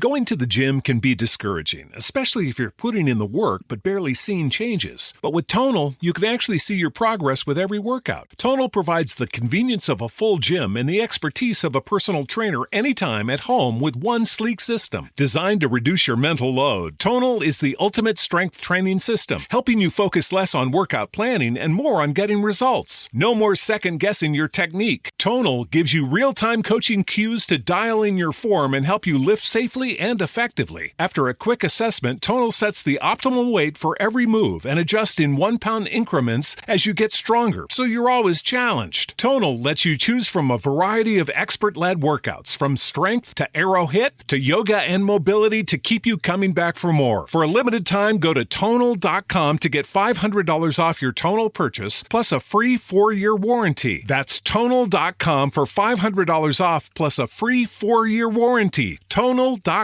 Going to the gym can be discouraging, especially if you're putting in the work but barely seeing changes. But with Tonal, you can actually see your progress with every workout. Tonal provides the convenience of a full gym and the expertise of a personal trainer anytime at home with one sleek system. Designed to reduce your mental load, Tonal is the ultimate strength training system, helping you focus less on workout planning and more on getting results. No more second-guessing your technique. Tonal gives you real-time coaching cues to dial in your form and help you lift safely and effectively. After a quick assessment, Tonal sets the optimal weight for every move and adjusts in 1-pound increments as you get stronger, so you're always challenged. Tonal lets you choose from a variety of expert-led workouts, from strength to aero hit to yoga and mobility, to keep you coming back for more. For a limited time, go to Tonal.com to get $500 off your Tonal purchase, plus a free 4-year warranty. That's Tonal.com for $500 off, plus a free 4-year warranty. Tonal.com.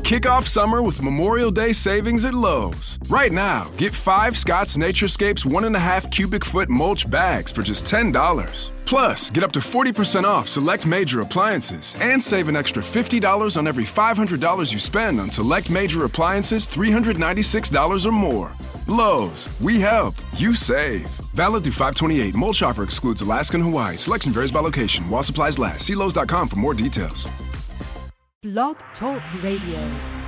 Kick off summer with Memorial Day savings at Lowe's. Right now, get 5 Scott's Naturescapes 1.5 cubic foot mulch bags for just $10. Plus, get up to 40% off select major appliances and save an extra $50 on every $500 you spend on select major appliances $396 or more. Lowe's, we help, you save. Valid through 5/28. Mulch offer excludes Alaska and Hawaii. Selection varies by location. While supplies last. See Lowe's.com for more details. Blog Talk Radio.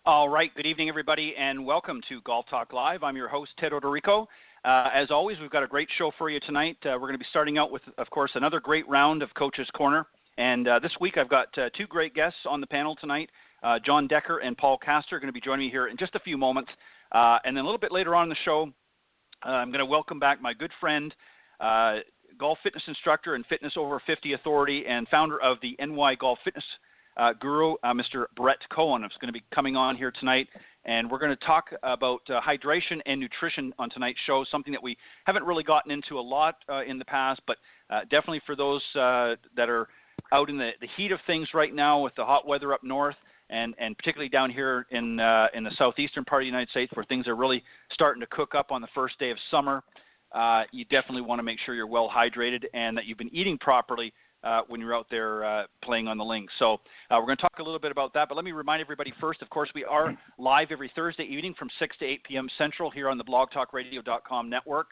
All right, good evening, everybody, and welcome to Golf Talk Live. I'm your host, Ted Odorico. As always, we've got a great show for you tonight. We're going to be starting out with, of course, another great round of Coach's Corner. And this week I've got 2 great guests on the panel tonight. John Decker and Paul Castor are going to be joining me here in just a few moments. And then a little bit later on in the show, I'm going to welcome back my good friend, golf fitness instructor and Fitness Over 50 authority and founder of the NY Golf Fitness Guru, Mr. Brett Cohen, is going to be coming on here tonight, and we're going to talk about hydration and nutrition on tonight's show, something that we haven't really gotten into a lot in the past, but definitely for those that are out in the heat of things right now with the hot weather up north, and particularly down here in the southeastern part of the United States where things are really starting to cook up on the first day of summer, you definitely want to make sure you're well hydrated and that you've been eating properly when you're out there playing on the links. So we're going to talk a little bit about that, but let me remind everybody first, of course, we are live every Thursday evening from 6 to 8 p.m. Central here on the blogtalkradio.com network.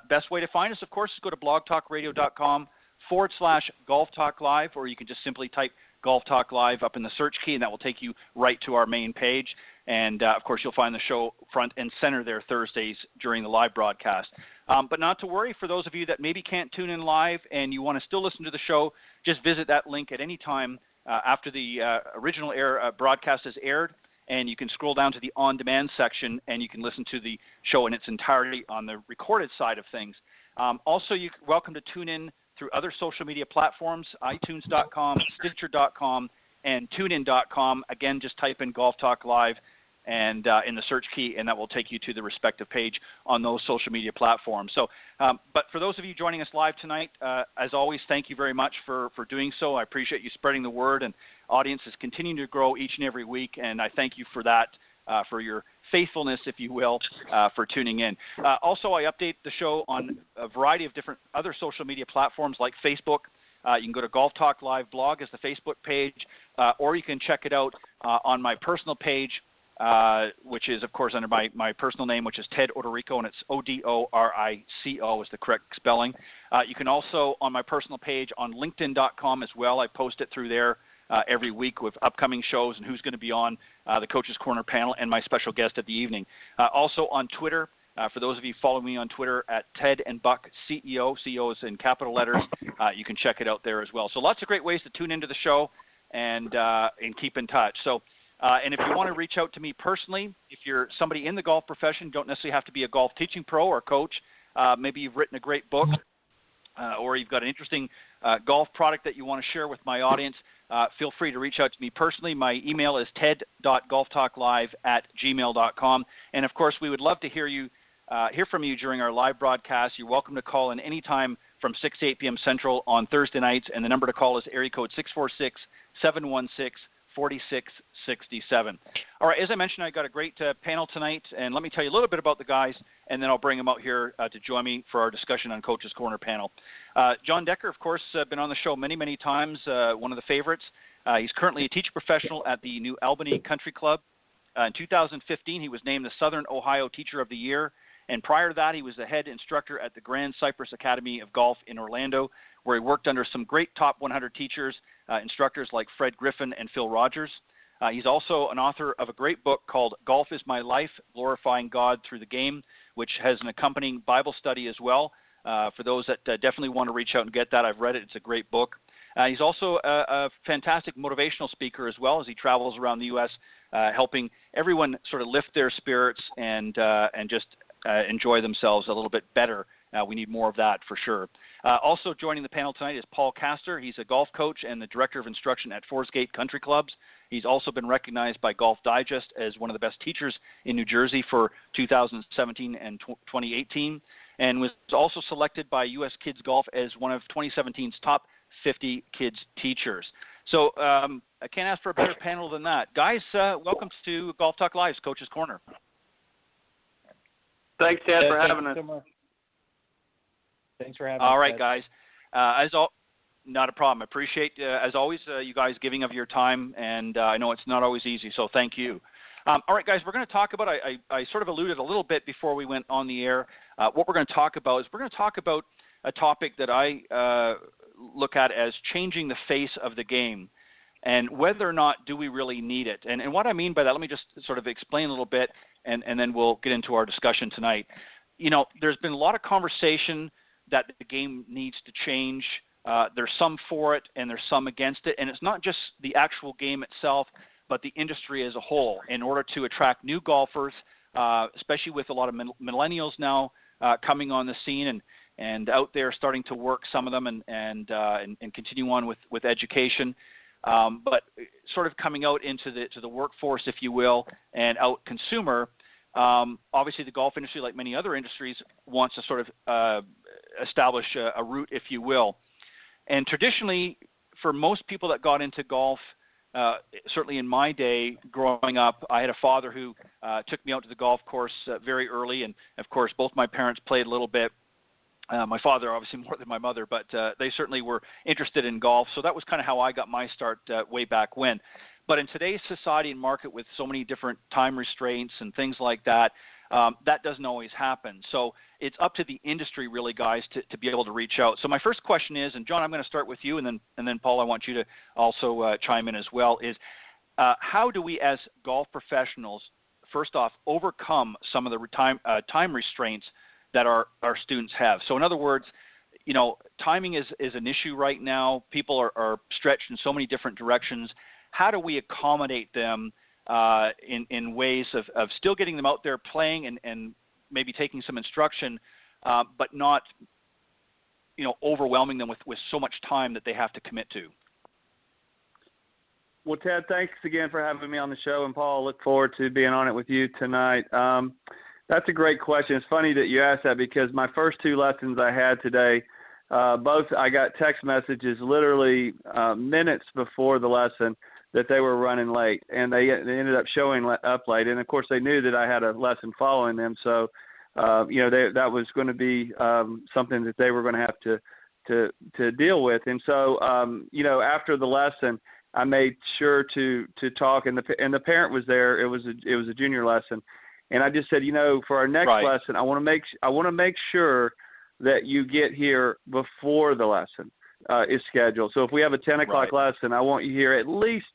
Best way to find us, of course, is go to blogtalkradio.com/Golf Talk Live, or you can just simply type Golf Talk Live up in the search key, and that will take you right to our main page. And, of course, you'll find the show front and center there Thursdays during the live broadcast. But not to worry, for those of you that maybe can't tune in live and you want to still listen to the show, just visit that link at any time after the original broadcast is aired, and you can scroll down to the on-demand section, and you can listen to the show in its entirety on the recorded side of things. Also, you're welcome to tune in through other social media platforms, iTunes.com, Stitcher.com, and TuneIn.com. Again, just type in Golf Talk Live and in the search key, and that will take you to the respective page on those social media platforms. So, but for those of you joining us live tonight, as always, thank you very much for doing so. I appreciate you spreading the word, and audience is continuing to grow each and every week, and I thank you for that, for your faithfulness, if you will, for tuning in. Also, I update the show on a variety of different other social media platforms like Facebook. You can go to Golf Talk Live blog as the Facebook page, or you can check it out on my personal page, which is, of course, under my personal name, which is Ted Odorico, and it's Odorico is the correct spelling. You can also, on my personal page on LinkedIn.com as well, I post it through there every week with upcoming shows and who's going to be on the Coach's Corner panel and my special guest of the evening. Also on Twitter, For those of you following me on Twitter at Ted and Buck CEO, CEO is in capital letters, you can check it out there as well. So lots of great ways to tune into the show and keep in touch. So, and if you want to reach out to me personally, if you're somebody in the golf profession, don't necessarily have to be a golf teaching pro or coach. Maybe you've written a great book, or you've got an interesting golf product that you want to share with my audience. Feel free to reach out to me personally. My email is ted.golftalklive@gmail.com. And, of course, we would love to hear from you during our live broadcast. You're welcome to call in anytime from 6 to 8 p.m. Central on Thursday nights, and the number to call is area code 646-716-4667. All right, as I mentioned, I got a great panel tonight, and let me tell you a little bit about the guys, and then I'll bring them out here to join me for our discussion on Coach's Corner panel. John Decker, of course, been on the show many, many times, one of the favorites. He's currently a teacher professional at the New Albany Country Club. In 2015, he was named the Southern Ohio Teacher of the Year, and prior to that, he was the head instructor at the Grand Cypress Academy of Golf in Orlando, where he worked under some great top 100 teachers, instructors like Fred Griffin and Phil Rogers. He's also an author of a great book called Golf is My Life, Glorifying God Through the Game, which has an accompanying Bible study as well. For those that definitely want to reach out and get that, I've read it. It's a great book. He's also a fantastic motivational speaker as well, as he travels around the U.S., helping everyone sort of lift their spirits and just enjoy themselves a little bit better. We need more of that for sure. Also joining the panel tonight is Paul Castor. He's a golf coach and the director of instruction at Forest Gate Country Clubs. He's also been recognized by Golf Digest as one of the best teachers in New Jersey for 2017 and 2018, and was also selected by U.S. Kids Golf as one of 2017's top 50 kids teachers. So I can't ask for a better panel than that. Guys, welcome to Golf Talk Live's Coach's Corner. Thanks, Ted, for having us. So much. Thanks for having us. All right, guys. Not a problem. I appreciate, as always, you guys giving of your time, and I know it's not always easy, so thank you. All right, guys, we're going to talk about, I sort of alluded a little bit before we went on the air, what we're going to talk about is we're going to talk about a topic that I look at as changing the face of the game, and whether or not do we really need it. And what I mean by that, let me just sort of explain a little bit, and then we'll get into our discussion tonight. You know, there's been a lot of conversation that the game needs to change. There's some for it and there's some against it. And it's not just the actual game itself, but the industry as a whole, in order to attract new golfers, especially with a lot of millennials now coming on the scene and out there starting to work, some of them, and continue on with education. But sort of coming out into the workforce, if you will, and out consumer. Obviously, the golf industry, like many other industries, wants to sort of establish a route, if you will. And traditionally, for most people that got into golf, certainly in my day growing up, I had a father who took me out to the golf course very early. And, of course, both my parents played a little bit. My father, obviously, more than my mother, but they certainly were interested in golf. So that was kind of how I got my start way back when. But in today's society and market with so many different time restraints and things like that, that doesn't always happen. So it's up to the industry, really, guys, to be able to reach out. So my first question is, and John, I'm going to start with you, and then Paul, I want you to also chime in as well, is how do we as golf professionals, first off, overcome some of the time restraints that our students have? So in other words, you know, timing is an issue right now. People are stretched in so many different directions. How do we accommodate them in ways of still getting them out there playing and maybe taking some instruction, but not, you know, overwhelming them with so much time that they have to commit to? Well, Ted, thanks again for having me on the show, and Paul, I look forward to being on it with you tonight. That's a great question. It's funny that you asked that, because my first two lessons I had today, both I got text messages literally minutes before the lesson that they were running late, and they ended up showing up late. And of course, they knew that I had a lesson following them, so you know, that was going to be something that they were going to have to deal with. And so you know, after the lesson, I made sure to talk, and the parent was there. It was a junior lesson, and I just said, you know, for our next lesson, I want to make sure that you get here before the lesson is scheduled. So if we have a 10 o'clock lesson, I want you here at least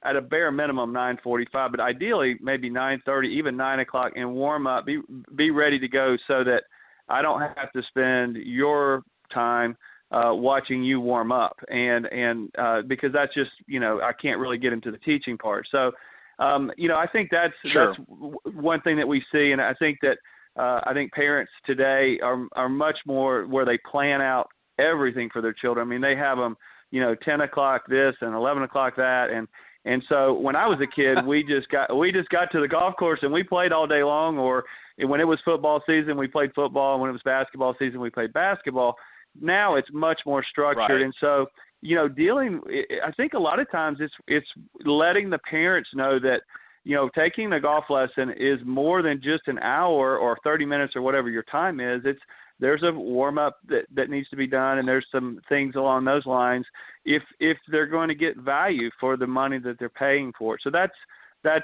at a bare minimum 9:45, but ideally maybe 9:30, even 9 o'clock, and warm up, be ready to go, so that I don't have to spend your time watching you warm up, and because that's just, I can't really get into the teaching part. So, I think that's one thing that we see, and I think that I think parents today are much more where they plan out everything for their children. I mean, they have them, 10 o'clock this and 11 o'clock that, and so when I was a kid, we just got to the golf course and we played all day long. Or when it was football season, we played football, and when it was basketball season, we played basketball. Now it's much more structured, right. And so I think a lot of times it's letting the parents know that taking the golf lesson is more than just an hour or 30 minutes or whatever your time is. There's a warm up that needs to be done, and there's some things along those lines if they're going to get value for the money that they're paying for it. So that's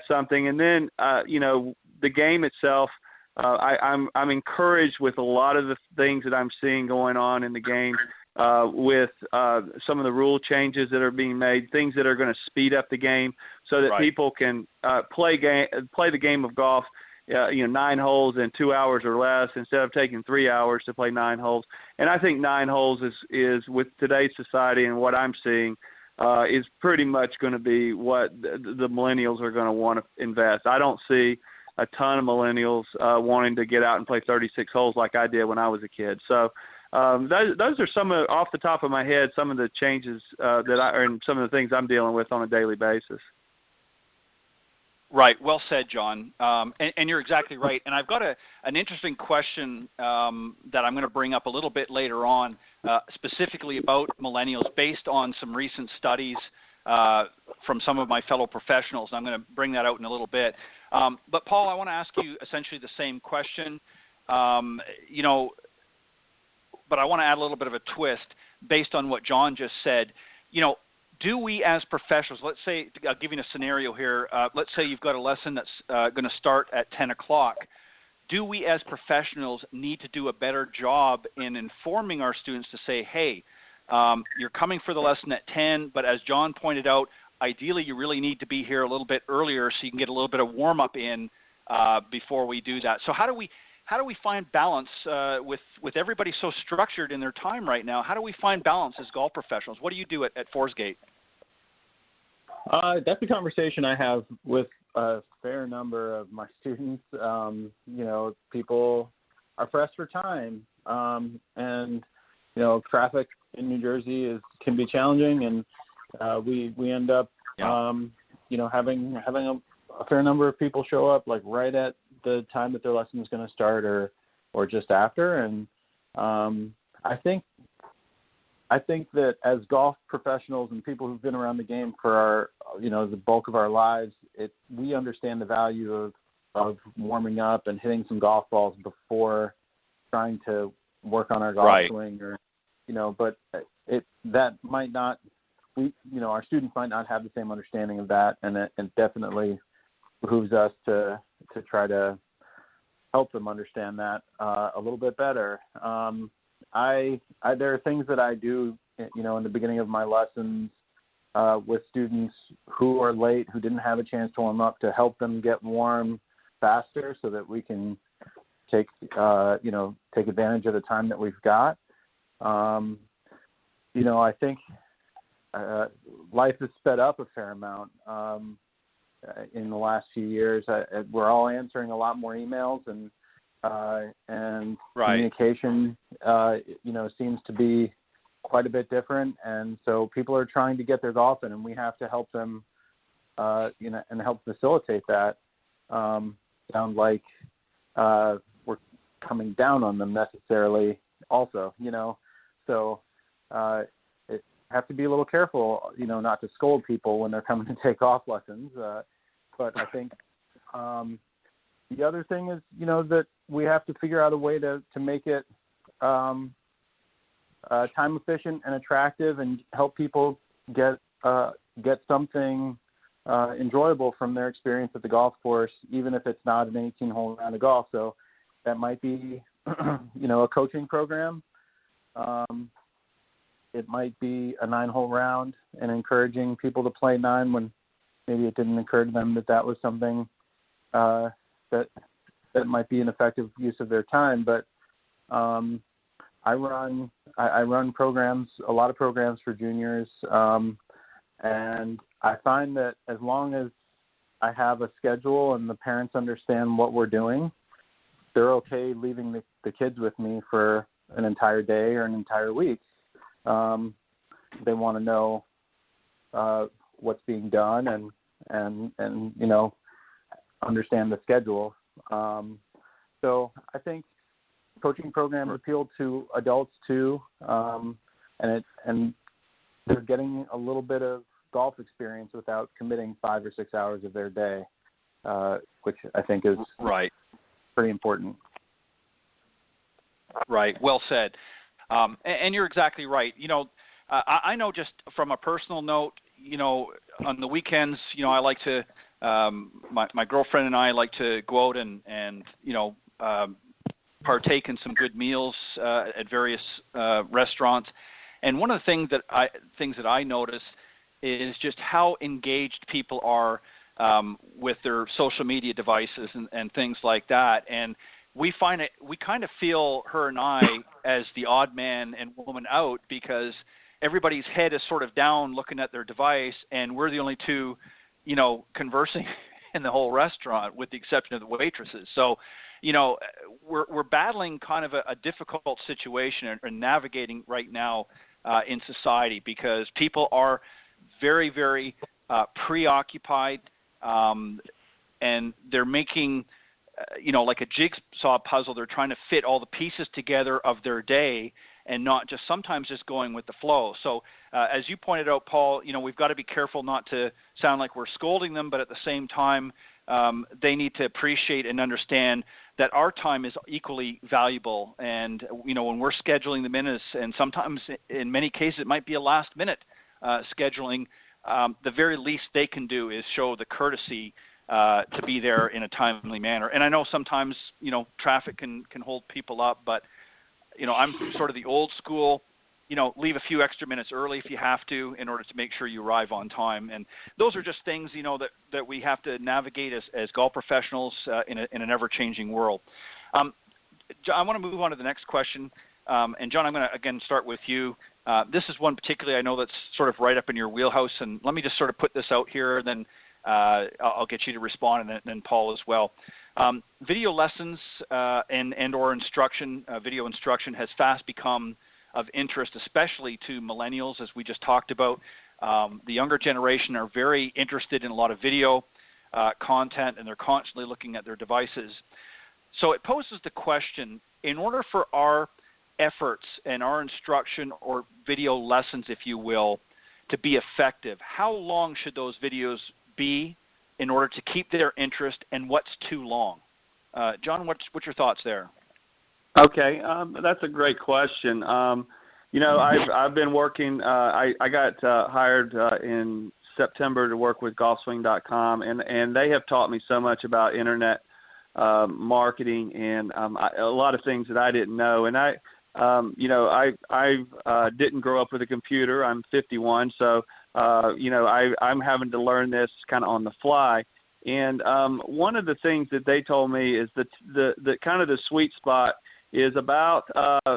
something. And then the game itself, I'm encouraged with a lot of the things that I'm seeing going on in the game, with some of the rule changes that are being made, things that are going to speed up the game so that people can play the game of golf 9 holes in 2 hours or less, instead of taking 3 hours to play 9 holes. And I think 9 holes is with today's society and what I'm seeing, is pretty much going to be what the millennials are going to want to invest. I don't see a ton of millennials wanting to get out and play 36 holes like I did when I was a kid. So those are some of, off the top of my head, some of the changes and some of the things I'm dealing with on a daily basis. Right. Well said, John. And you're exactly right. And I've got an interesting question that I'm going to bring up a little bit later on, specifically about millennials, based on some recent studies from some of my fellow professionals. I'm going to bring that out in a little bit. But, Paul, I want to ask you essentially the same question, but I want to add a little bit of a twist based on what John just said. Do we as professionals, let's say, I'll give you a scenario here, let's say you've got a lesson that's going to start at 10 o'clock. Do we as professionals need to do a better job in informing our students to say, hey, you're coming for the lesson at 10, but as John pointed out, ideally you really need to be here a little bit earlier so you can get a little bit of warm-up in before we do that. So how do we find balance with everybody so structured in their time right now? How do we find balance as golf professionals? What do you do at Forsgate? That's a conversation I have with a fair number of my students. People are pressed for time, and traffic in New Jersey can be challenging, and we end up having a fair number of people show up like right at the time that their lesson is going to start, or just after. And I think that as golf professionals and people who've been around the game for the bulk of our lives, we understand the value of warming up and hitting some golf balls before trying to work on our golf swing, but that might not, our students might not have the same understanding of that, and it definitely behooves us to try help them understand that a little bit better. There are things that I do, in the beginning of my lessons with students who are late, who didn't have a chance to warm up, to help them get warm faster so that we can take advantage of the time that we've got. I think life has sped up a fair amount in the last few years. We're all answering a lot more emails, and communication, seems to be quite a bit different. And so people are trying to get their golf in, and we have to help them, and help facilitate that. Sound like we're coming down on them necessarily also, So have to be a little careful, not to scold people when they're coming to take golf lessons. But I think the other thing is, that we have to figure out a way to make it time efficient and attractive, and help people get something enjoyable from their experience at the golf course, even if it's not an 18-hole round of golf. So that might be, a coaching program. It might be a 9-hole round and encouraging people to play 9 when maybe it didn't occur to them that was something that might be an effective use of their time. But I run programs, a lot of programs for juniors, and I find that as long as I have a schedule and the parents understand what we're doing, they're okay leaving the kids with me for an entire day or an entire week. They want to know what's being done and understand the schedule. So I think coaching programs appeal to adults too, and they're getting a little bit of golf experience without committing 5 or 6 hours of their day, which I think is pretty important. Right. Well said. And you're exactly right. I know just from a personal note, on the weekends, I like to, my girlfriend and I like to go out and partake in some good meals at various restaurants. And one of the things that I notice is just how engaged people are with their social media devices and things like that. And we kind of feel, her and I, as the odd man and woman out, because everybody's head is sort of down looking at their device, and we're the only two, conversing in the whole restaurant, with the exception of the waitresses. So, we're battling kind of a difficult situation and navigating right now in society, because people are very, very preoccupied, and they're making like a jigsaw puzzle. They're trying to fit all the pieces together of their day, and not just sometimes just going with the flow. So as you pointed out, Paul, we've got to be careful not to sound like we're scolding them, but at the same time, they need to appreciate and understand that our time is equally valuable. And, when we're scheduling them in, and sometimes in many cases it might be a last minute scheduling, the very least they can do is show the courtesy to be there in a timely manner. And I know sometimes, traffic can hold people up, but, I'm sort of the old school, leave a few extra minutes early if you have to, in order to make sure you arrive on time. And those are just things, that we have to navigate as golf professionals in an ever-changing world. John, I want to move on to the next question. And John, I'm going to, again, start with you. This is one particularly I know that's sort of right up in your wheelhouse. And let me just sort of put this out here, then I'll get you to respond, and then Paul as well. Video lessons and or instruction, video instruction has fast become of interest, especially to millennials, as we just talked about. The younger generation are very interested in a lot of video content, and they're constantly looking at their devices. So it poses the question, in order for our efforts and our instruction or video lessons, if you will, to be effective, how long should those videos be in order to keep their interest, and what's too long? John, what's your thoughts there? Okay, that's a great question. I've been working. I got hired in September to work with golfswing.com, and they have taught me so much about internet marketing and a lot of things that I didn't know. And I didn't grow up with a computer. I'm 51, so I'm having to learn this kind of on the fly. And one of the things that they told me is that the kind of the sweet spot is about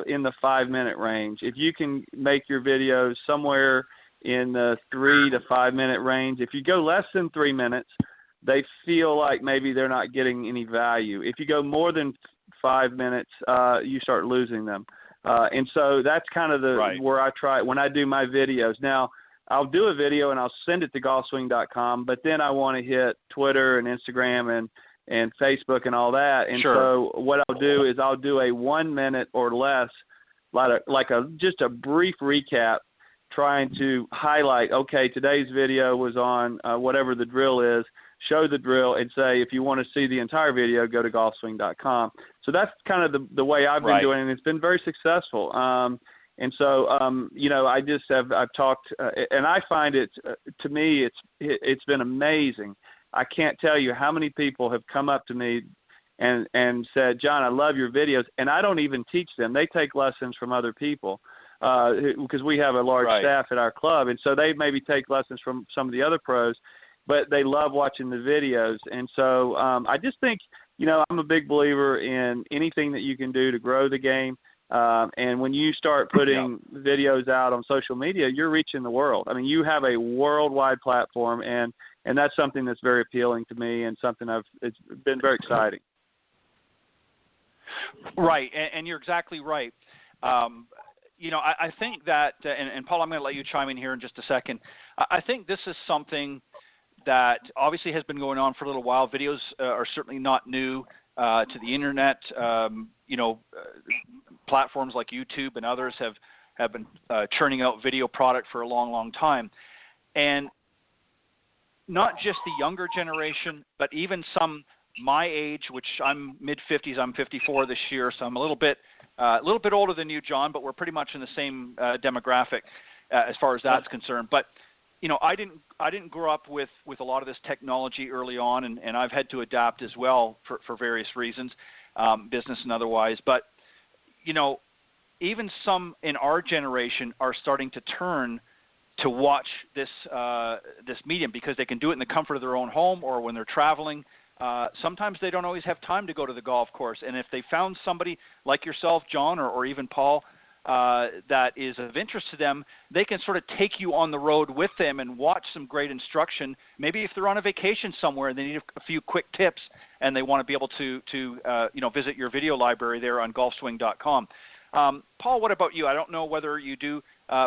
in the 5-minute range. If you can make your videos somewhere in the 3 to 5 minute range, if you go less than 3 minutes, they feel like maybe they're not getting any value. If you go more than 5 minutes, you start losing them. And so that's kind of where I try when I do my videos. Now, I'll do a video and I'll send it to golfswing.com, but then I want to hit Twitter and Instagram and Facebook and all that. And so what I'll do is I'll do a 1 minute or less, just a brief recap, trying to highlight, okay, today's video was on whatever the drill is, show the drill, and say, if you want to see the entire video, go to golfswing.com. So that's kind of the way I've been doing it, and it's been very successful. And so, I've talked, and I find it, to me, it's been amazing. I can't tell you how many people have come up to me and said, John, I love your videos. And I don't even teach them. They take lessons from other people because we have a large staff at our club. And so they maybe take lessons from some of the other pros. but they love watching the videos. And so I just think, I'm a big believer in anything that you can do to grow the game. And when you start putting videos out on social media, you're reaching the world. I mean, you have a worldwide platform, and that's something that's very appealing to me and something it's been very exciting. Right, and you're exactly right. I think that, and Paul, I'm going to let you chime in here in just a second. I think this is something that obviously has been going on for a little while. Videos are certainly not new to the internet. Platforms like YouTube and others have been churning out video product for a long, long time. And not just the younger generation, but even some my age, which I'm mid-50s, I'm 54 this year, so I'm a little bit older than you, John, but we're pretty much in the same demographic as far as that's concerned. But I didn't grow up with a lot of this technology early on, and I've had to adapt as well for various reasons, business and otherwise. But even some in our generation are starting to turn to watch this medium because they can do it in the comfort of their own home or when they're traveling. Sometimes they don't always have time to go to the golf course, and if they found somebody like yourself, John, or even Paul, that is of interest to them, they can sort of take you on the road with them and watch some great instruction. Maybe if they're on a vacation somewhere and they need a few quick tips and they want to be able to visit your video library there on golfswing.com. Paul, what about you? I don't know whether you do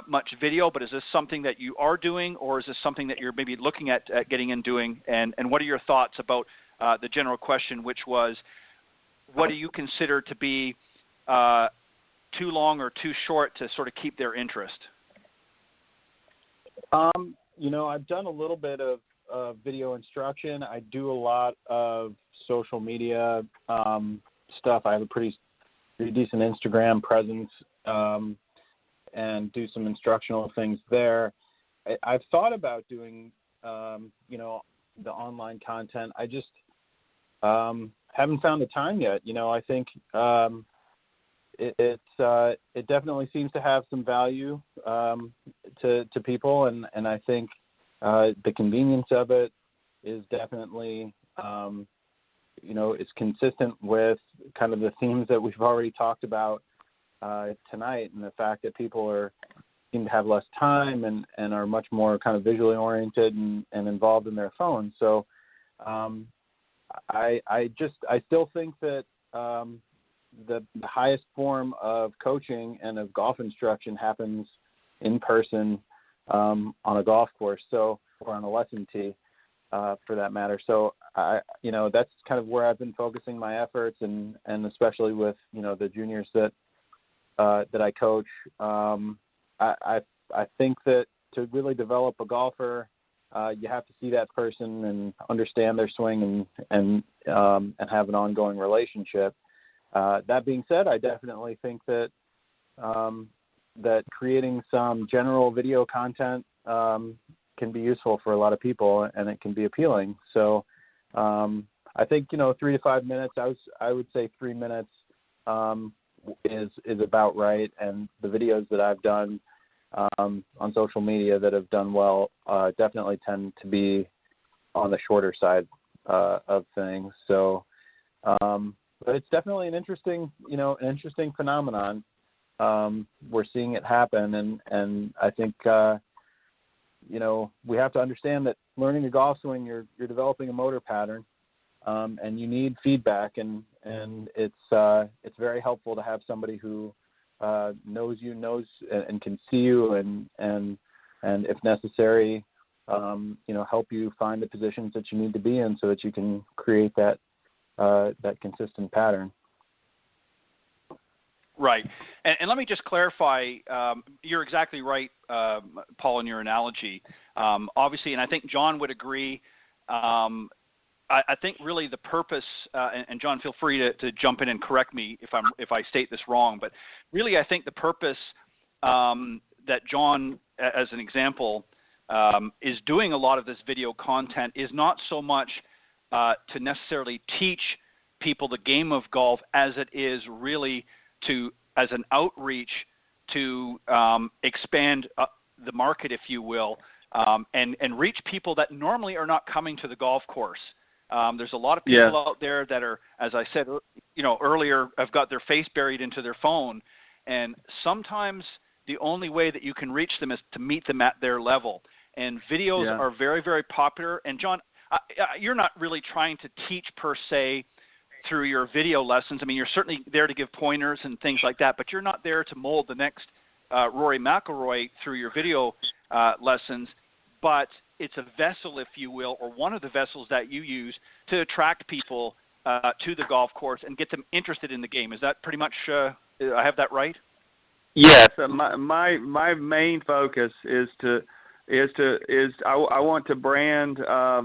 much video, but is this something that you are doing, or is this something that you're maybe looking at getting and doing? And what are your thoughts about the general question, which was, what do you consider to be too long or too short to sort of keep their interest? I've done a little bit of video instruction. I do a lot of social media stuff. I have a pretty decent Instagram presence and do some instructional things there. I've thought about doing, the online content. I just haven't found the time yet. I think it definitely seems to have some value to people, and I think the convenience of it is definitely it's consistent with kind of the themes that we've already talked about tonight, and the fact that people seem to have less time and are much more kind of visually oriented and involved in their phones. So I still think that the highest form of coaching and of golf instruction happens in person on a golf course, or on a lesson tee, for that matter. So that's kind of where I've been focusing my efforts, and especially with the juniors that I coach. I think that to really develop a golfer, you have to see that person and understand their swing and have an ongoing relationship. That being said, I definitely think that that creating some general video content can be useful for a lot of people, and it can be appealing. So I think 3 to 5 minutes. I would say 3 minutes is about right. And the videos that I've done on social media that have done well definitely tend to be on the shorter side of things. So, but it's definitely an interesting phenomenon. We're seeing it happen, and I think we have to understand that learning a golf swing, you're developing a motor pattern, and you need feedback, and it's very helpful to have somebody who knows and can see you, and if necessary, help you find the positions that you need to be in so that you can create that consistent pattern. Right. And let me just clarify, you're exactly right, Paul, in your analogy. Obviously, and I think John would agree, I think really the purpose, and John, feel free to jump in and correct me if I state this wrong, but really I think the purpose that John, as an example, is doing a lot of this video content is not so much to necessarily teach people the game of golf as it is really as an outreach to expand the market, if you will, and reach people that normally are not coming to the golf course. There's a lot of people out there that are, as I said, earlier, have got their face buried into their phone, and sometimes the only way that you can reach them is to meet them at their level. And videos are very, very popular. And John, you're not really trying to teach per se through your video lessons. I mean, you're certainly there to give pointers and things like that, but you're not there to mold the next Rory McIlroy through your video lessons. But it's a vessel, if you will, or one of the vessels that you use to attract people to the golf course and get them interested in the game. Is that pretty much? I have that right? Yes. My main focus is I want to brand. I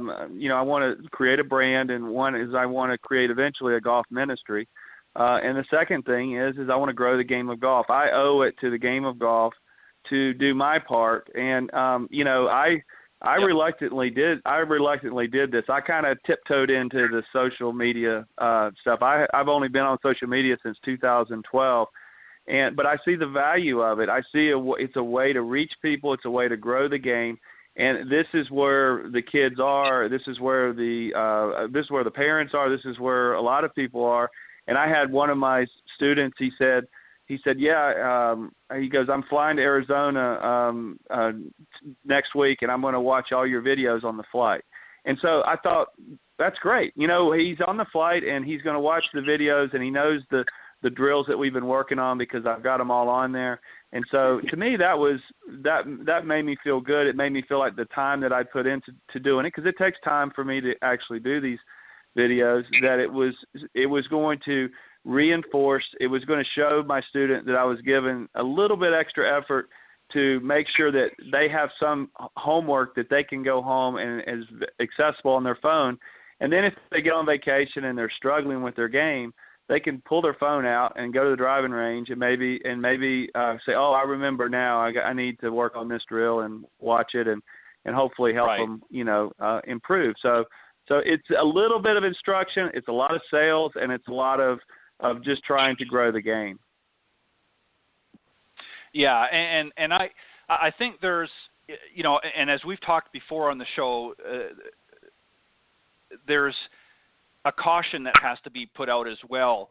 want to create a brand, and one is I want to create eventually a golf ministry. And the second thing is I want to grow the game of golf. I owe it to the game of golf to do my part. And I reluctantly did this. I kind of tiptoed into the social media stuff. I've only been on social media since 2012. But I see the value of it. I see it's a way to reach people. It's a way to grow the game. And this is where the kids are. This is where the parents are. This is where a lot of people are. And I had one of my students. He said, yeah. He goes, I'm flying to Arizona next week, and I'm going to watch all your videos on the flight. And so I thought, that's great. He's on the flight, and he's going to watch the videos, and he knows the drills that we've been working on because I've got them all on there. And so to me, that made me feel good. It made me feel like the time that I put into doing it, because it takes time for me to actually do these videos, that it was going to reinforce, it was going to show my student that I was giving a little bit extra effort to make sure that they have some homework that they can go home and is accessible on their phone. And then if they get on vacation and they're struggling with their game, they can pull their phone out and go to the driving range and maybe say, oh, I remember now. I need to work on this drill and watch it and hopefully help them, improve. So it's a little bit of instruction. It's a lot of sales, and it's a lot of just trying to grow the game. Yeah, and I think there's, and as we've talked before on the show, there's a caution that has to be put out as well.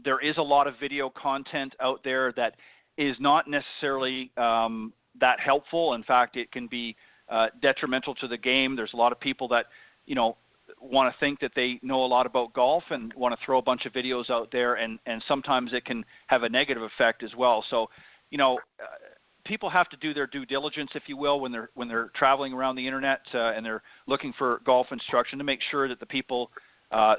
There is a lot of video content out there that is not necessarily that helpful. In fact, it can be detrimental to the game. There's a lot of people that, want to think that they know a lot about golf and want to throw a bunch of videos out there, and sometimes it can have a negative effect as well. So, people have to do their due diligence, if you will, when they're traveling around the internet and they're looking for golf instruction, to make sure that the people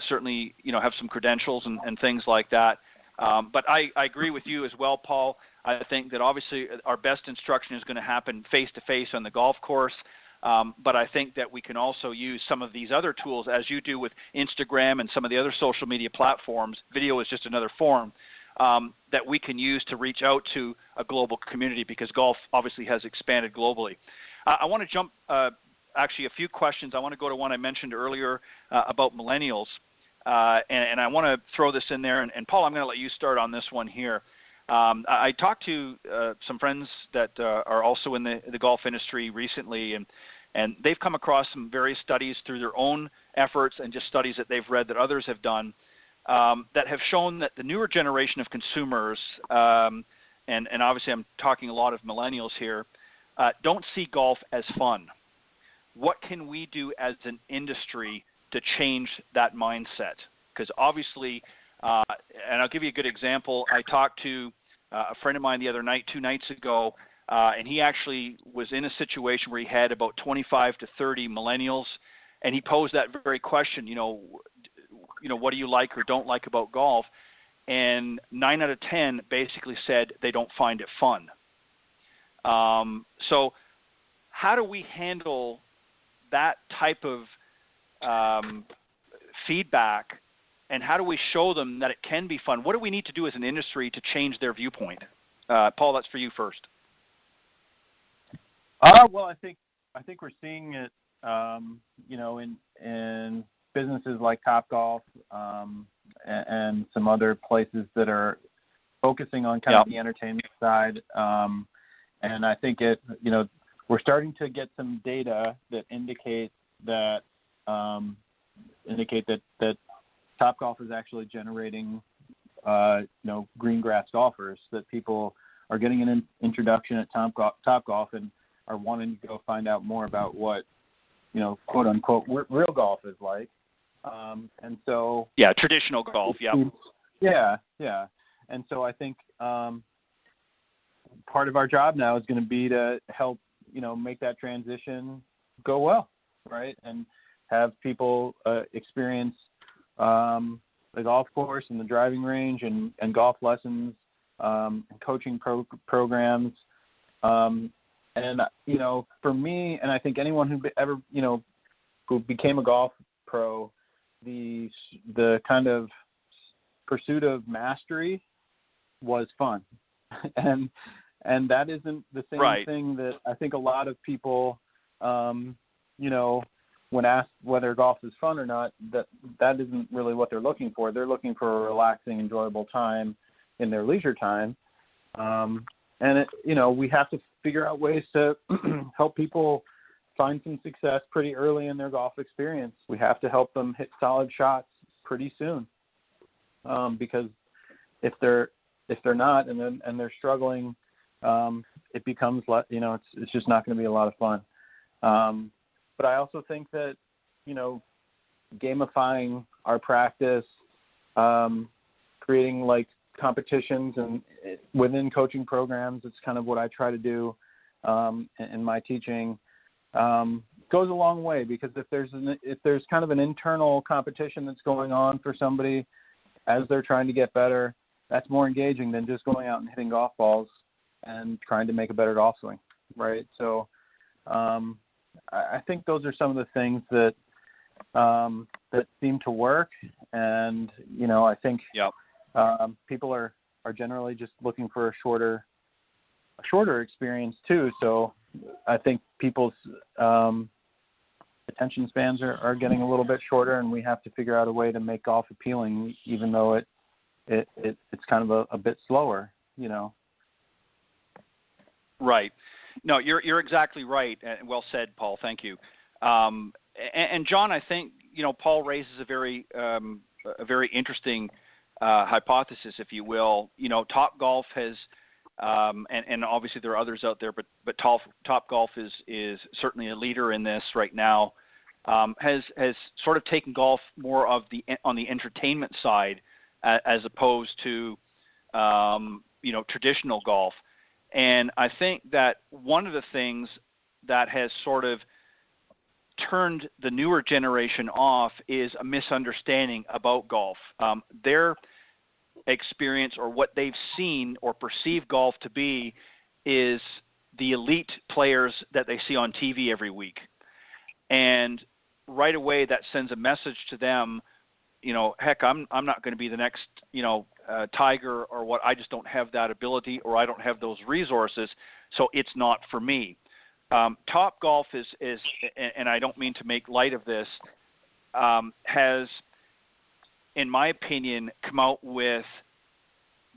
certainly, have some credentials and things like that. But I agree with you as well, Paul. I think that obviously our best instruction is going to happen face-to-face on the golf course. But I think that we can also use some of these other tools, as you do with Instagram and some of the other social media platforms. Video is just another form that we can use to reach out to a global community, because golf obviously has expanded globally. I want to jump actually a few questions. I want to go to one I mentioned earlier about millennials, and I want to throw this in there. And Paul, I'm going to let you start on this one here. I talked to some friends that are also in the golf industry recently, and they've come across some various studies through their own efforts and just studies that they've read that others have done that have shown that the newer generation of consumers, and obviously I'm talking a lot of millennials here, don't see golf as fun. What can we do as an industry to change that mindset? Because obviously, and I'll give you a good example. I talked to a friend of mine the other night, 2 nights ago, and he actually was in a situation where he had about 25 to 30 millennials, and he posed that very question, what do you like or don't like about golf? And 9 out of 10 basically said they don't find it fun. So how do we handle that type of feedback, and how do we show them that it can be fun? What do we need to do as an industry to change their viewpoint? Paul, that's for you first. Well, I think we're seeing it, in businesses like Topgolf and some other places that are focusing on kind of the entertainment side. And I think we're starting to get some data that indicate that that Topgolf is actually generating green grass golfers, that people are getting an introduction at Topgolf and are wanting to go find out more about what, quote unquote, real golf is like. And so. Yeah, traditional golf. Yeah. Yeah. And so I think part of our job now is going to be to help, make that transition go well, right? And have people experience the golf course and the driving range and golf lessons, and coaching programs. And, for me, and I think anyone who ever, who became a golf pro, the kind of pursuit of mastery was fun. and that isn't the same thing that I think a lot of people, when asked whether golf is fun or not, that isn't really what they're looking for. They're looking for a relaxing, enjoyable time in their leisure time. And we have to figure out ways to help people find some success pretty early in their golf experience. We have to help them hit solid shots pretty soon. Because if they're not and they're struggling, it becomes it's just not going to be a lot of fun. But I also think that gamifying our practice, creating like competitions and within coaching programs, it's kind of what I try to do in my teaching. Goes a long way, because if there's kind of an internal competition that's going on for somebody as they're trying to get better, that's more engaging than just going out and hitting golf balls and trying to make a better golf swing, right? So I think those are some of the things that seem to work, and I think people are generally just looking for a shorter experience too. So I think people's attention spans are getting a little bit shorter, and we have to figure out a way to make golf appealing, even though it's kind of a bit slower, Right. No, you're exactly right. Well said, Paul. Thank you. And John, I think Paul raises a very interesting hypothesis, if you will. Topgolf has, and obviously there are others out there, but Topgolf is certainly a leader in this right now. Has sort of taken golf more on the entertainment side, as opposed to traditional golf. And I think that one of the things that has sort of turned the newer generation off is a misunderstanding about golf. Their experience, or what they've seen or perceive golf to be, is the elite players that they see on TV every week. And right away that sends a message to them, heck, I'm not going to be the next, Tiger or what. I just don't have that ability, or I don't have those resources, so it's not for me. Topgolf is, and I don't mean to make light of this, has, in my opinion, come out with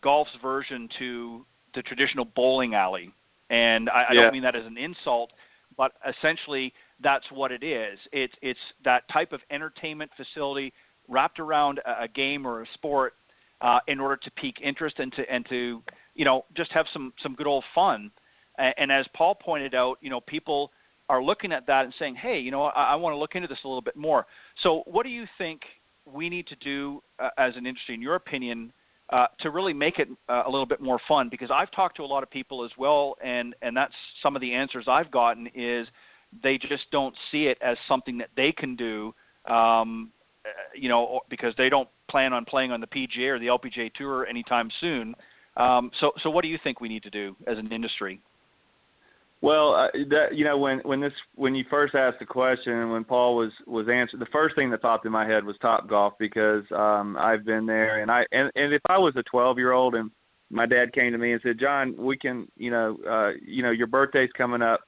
golf's version to the traditional bowling alley. And I don't mean that as an insult, but essentially that's what it is. It's that type of entertainment facility wrapped around a game or a sport, in order to pique interest and to just have some good old fun. And as Paul pointed out, people are looking at that and saying, hey, I want to look into this a little bit more. So what do you think we need to do as an industry, in your opinion, to really make it a little bit more fun? Because I've talked to a lot of people as well, and that's some of the answers I've gotten is they just don't see it as something that they can do, because they don't plan on playing on the PGA or the LPGA Tour anytime soon. So what do you think we need to do as an industry? Well, when you first asked the question, and when Paul was answering, the first thing that popped in my head was Topgolf, because I've been there, and if I was a 12-year-old and my dad came to me and said, John, we can, your birthday's coming up,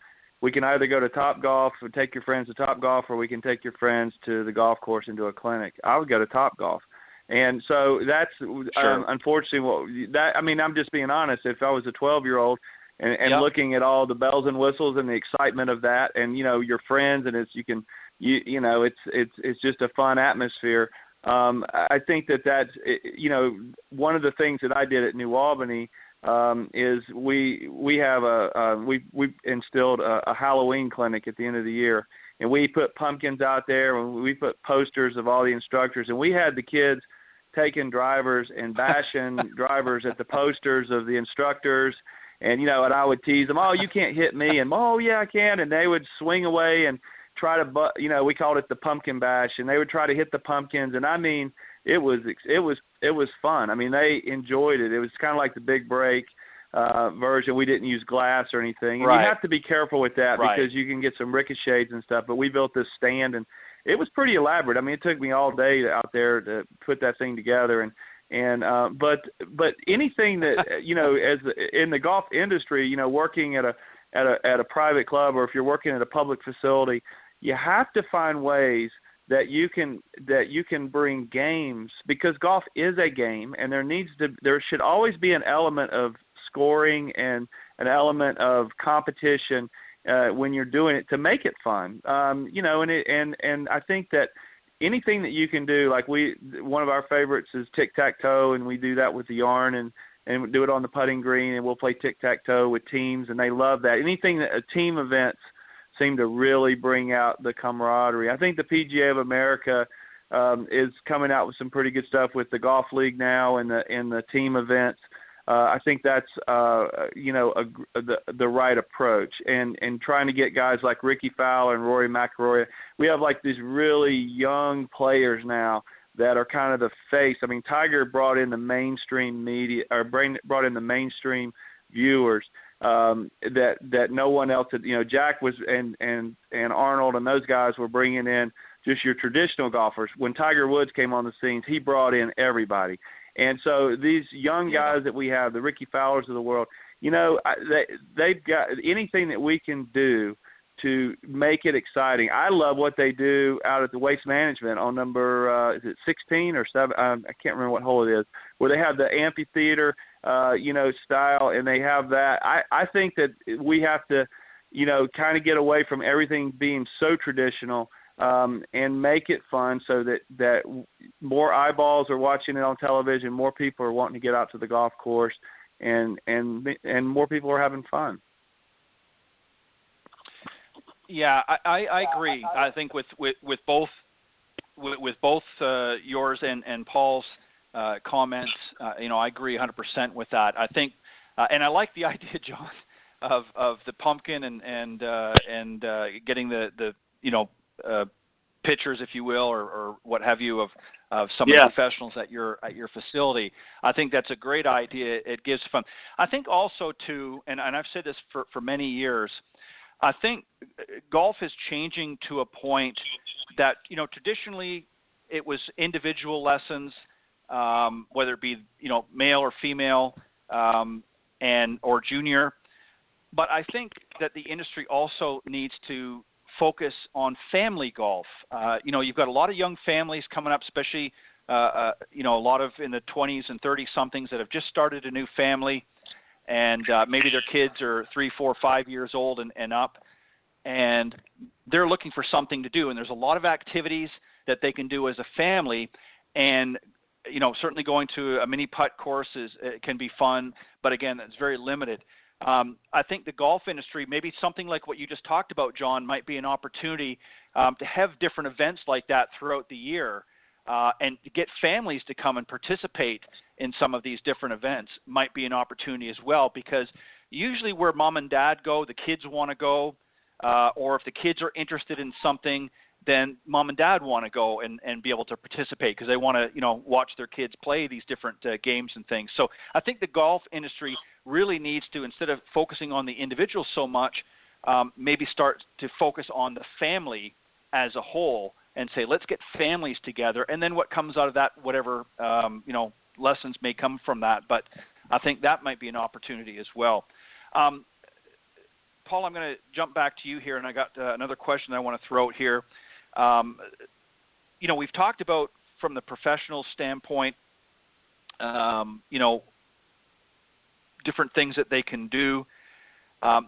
we can either go to Topgolf or take your friends to Topgolf, or we can take your friends to the golf course and do a clinic, I would go to Topgolf. And so that's unfortunately I'm just being honest. If I was a 12-year-old and looking at all the bells and whistles and the excitement of that, and your friends, and it's just a fun atmosphere. I think that's one of the things that I did at New Albany is we instilled a Halloween clinic at the end of the year, and we put pumpkins out there, and we put posters of all the instructors, and we had the kids taking drivers and bashing drivers at the posters of the instructors. And, and I would tease them, oh, you can't hit me. And, oh, yeah, I can. And they would swing away and try to, we called it the pumpkin bash. And they would try to hit the pumpkins. And, I mean, it was fun. I mean, they enjoyed it. It was kind of like the big break version. We didn't use glass or anything. And you have to be careful with that because you can get some ricochets and stuff. But we built this stand, and it was pretty elaborate. I mean, it took me all day out there to put that thing together. But anything that as in the golf industry, working at a private club, or if you're working at a public facility, you have to find ways that you can bring games, because golf is a game, and there should always be an element of scoring and an element of competition when you're doing it to make it fun. And I think that anything that you can do, like one of our favorites is tic-tac-toe, and we do that with the yarn, and we do it on the putting green, and we'll play tic-tac-toe with teams, and they love that. Anything that team events seem to really bring out the camaraderie. I think the PGA of America is coming out with some pretty good stuff with the Golf League now and the team events. I think that's the right approach, and trying to get guys like Ricky Fowler and Rory McIlroy. We have like these really young players now that are kind of the face. I mean, Tiger brought in the mainstream media, or brought in the mainstream viewers that no one else had. Jack was and Arnold and those guys were bringing in just your traditional golfers. When Tiger Woods came on the scenes, he brought in everybody. And so these young guys that we have, the Ricky Fowlers of the world, they've got anything that we can do to make it exciting. I love what they do out at the Waste Management on number, is it 16 or 7? I can't remember what hole it is, where they have the amphitheater, style, and they have that. I think that we have to, kind of get away from everything being so traditional, and make it fun so that more eyeballs are watching it on television, more people are wanting to get out to the golf course, and more people are having fun. Yeah, I agree. I think with both yours and Paul's comments, I agree 100% with that. I think, and I like the idea, John, of the pumpkin and getting the pictures, if you will, or what have you, of some of the professionals at your facility. I think that's a great idea. It gives fun. I think also too, and I've said this for many years, I think golf is changing to a point that, traditionally it was individual lessons, whether it be, male or female, or junior. But I think that the industry also needs to focus on family golf. You've got a lot of young families coming up, especially, a lot of in the 20s and 30-somethings that have just started a new family, and maybe their kids are 3, 4, 5 years old and up, and they're looking for something to do. And there's a lot of activities that they can do as a family, and certainly going to a mini putt course can be fun, but again, it's very limited. I think the golf industry, maybe something like what you just talked about, John, might be an opportunity to have different events like that throughout the year, and to get families to come and participate in some of these different events might be an opportunity as well, because usually where mom and dad go, the kids want to go, or if the kids are interested in something, then mom and dad want to go and be able to participate because they want to, watch their kids play these different games and things. So I think the golf industry really needs to, instead of focusing on the individual so much, maybe start to focus on the family as a whole and say, let's get families together. And then what comes out of that, whatever, lessons may come from that. But I think that might be an opportunity as well. Paul, I'm going to jump back to you here, and I got another question I want to throw out here. We've talked about from the professional standpoint, different things that they can do.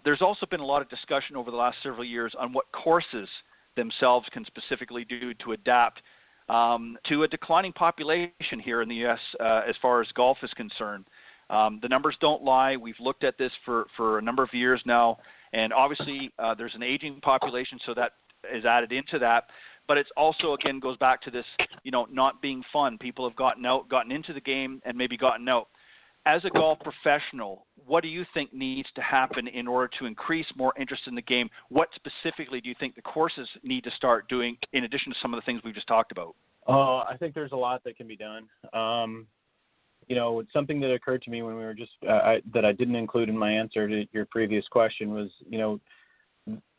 There's also been a lot of discussion over the last several years on what courses themselves can specifically do to adapt to a declining population here in the U.S. As far as golf is concerned. The numbers don't lie. We've looked at this for a number of years now, and obviously there's an aging population, so that is added into that. But it's also, again, goes back to this, not being fun. People have gotten into the game and maybe gotten out. As a golf professional, what do you think needs to happen in order to increase more interest in the game? What specifically do you think the courses need to start doing in addition to some of the things we've just talked about? I think there's a lot that can be done. It's something that occurred to me when we were just that I didn't include in my answer to your previous question was,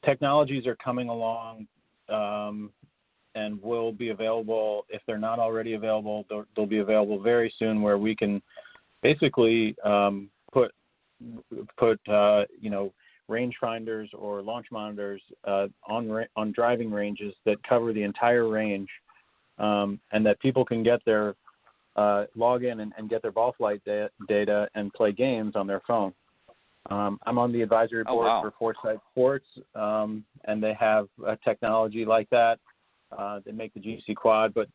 technologies are coming along and will be available. If they're not already available, they'll be available very soon, where we can basically put rangefinders or launch monitors on driving ranges that cover the entire range, and that people can get their log in and get their ball flight data and play games on their phone. I'm on the advisory board for Foresight Sports, and they have a technology like that. They make the GC Quad, but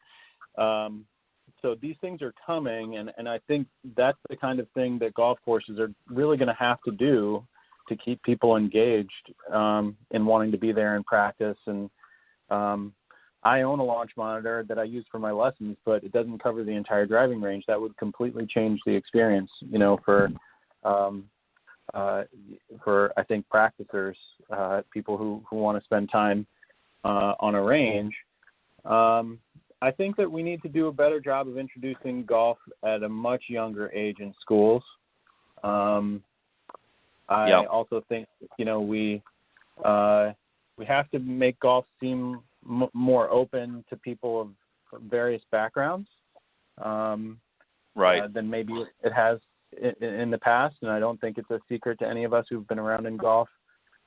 so these things are coming, and I think that's the kind of thing that golf courses are really going to have to do to keep people engaged in wanting to be there and practice. And I own a launch monitor that I use for my lessons, but it doesn't cover the entire driving range. That would completely change the experience, for I think practicers, people who want to spend time on a range. I think that we need to do a better job of introducing golf at a much younger age in schools. I also think, we have to make golf seem more open to people of various backgrounds, than maybe it has in the past. And I don't think it's a secret to any of us who've been around in golf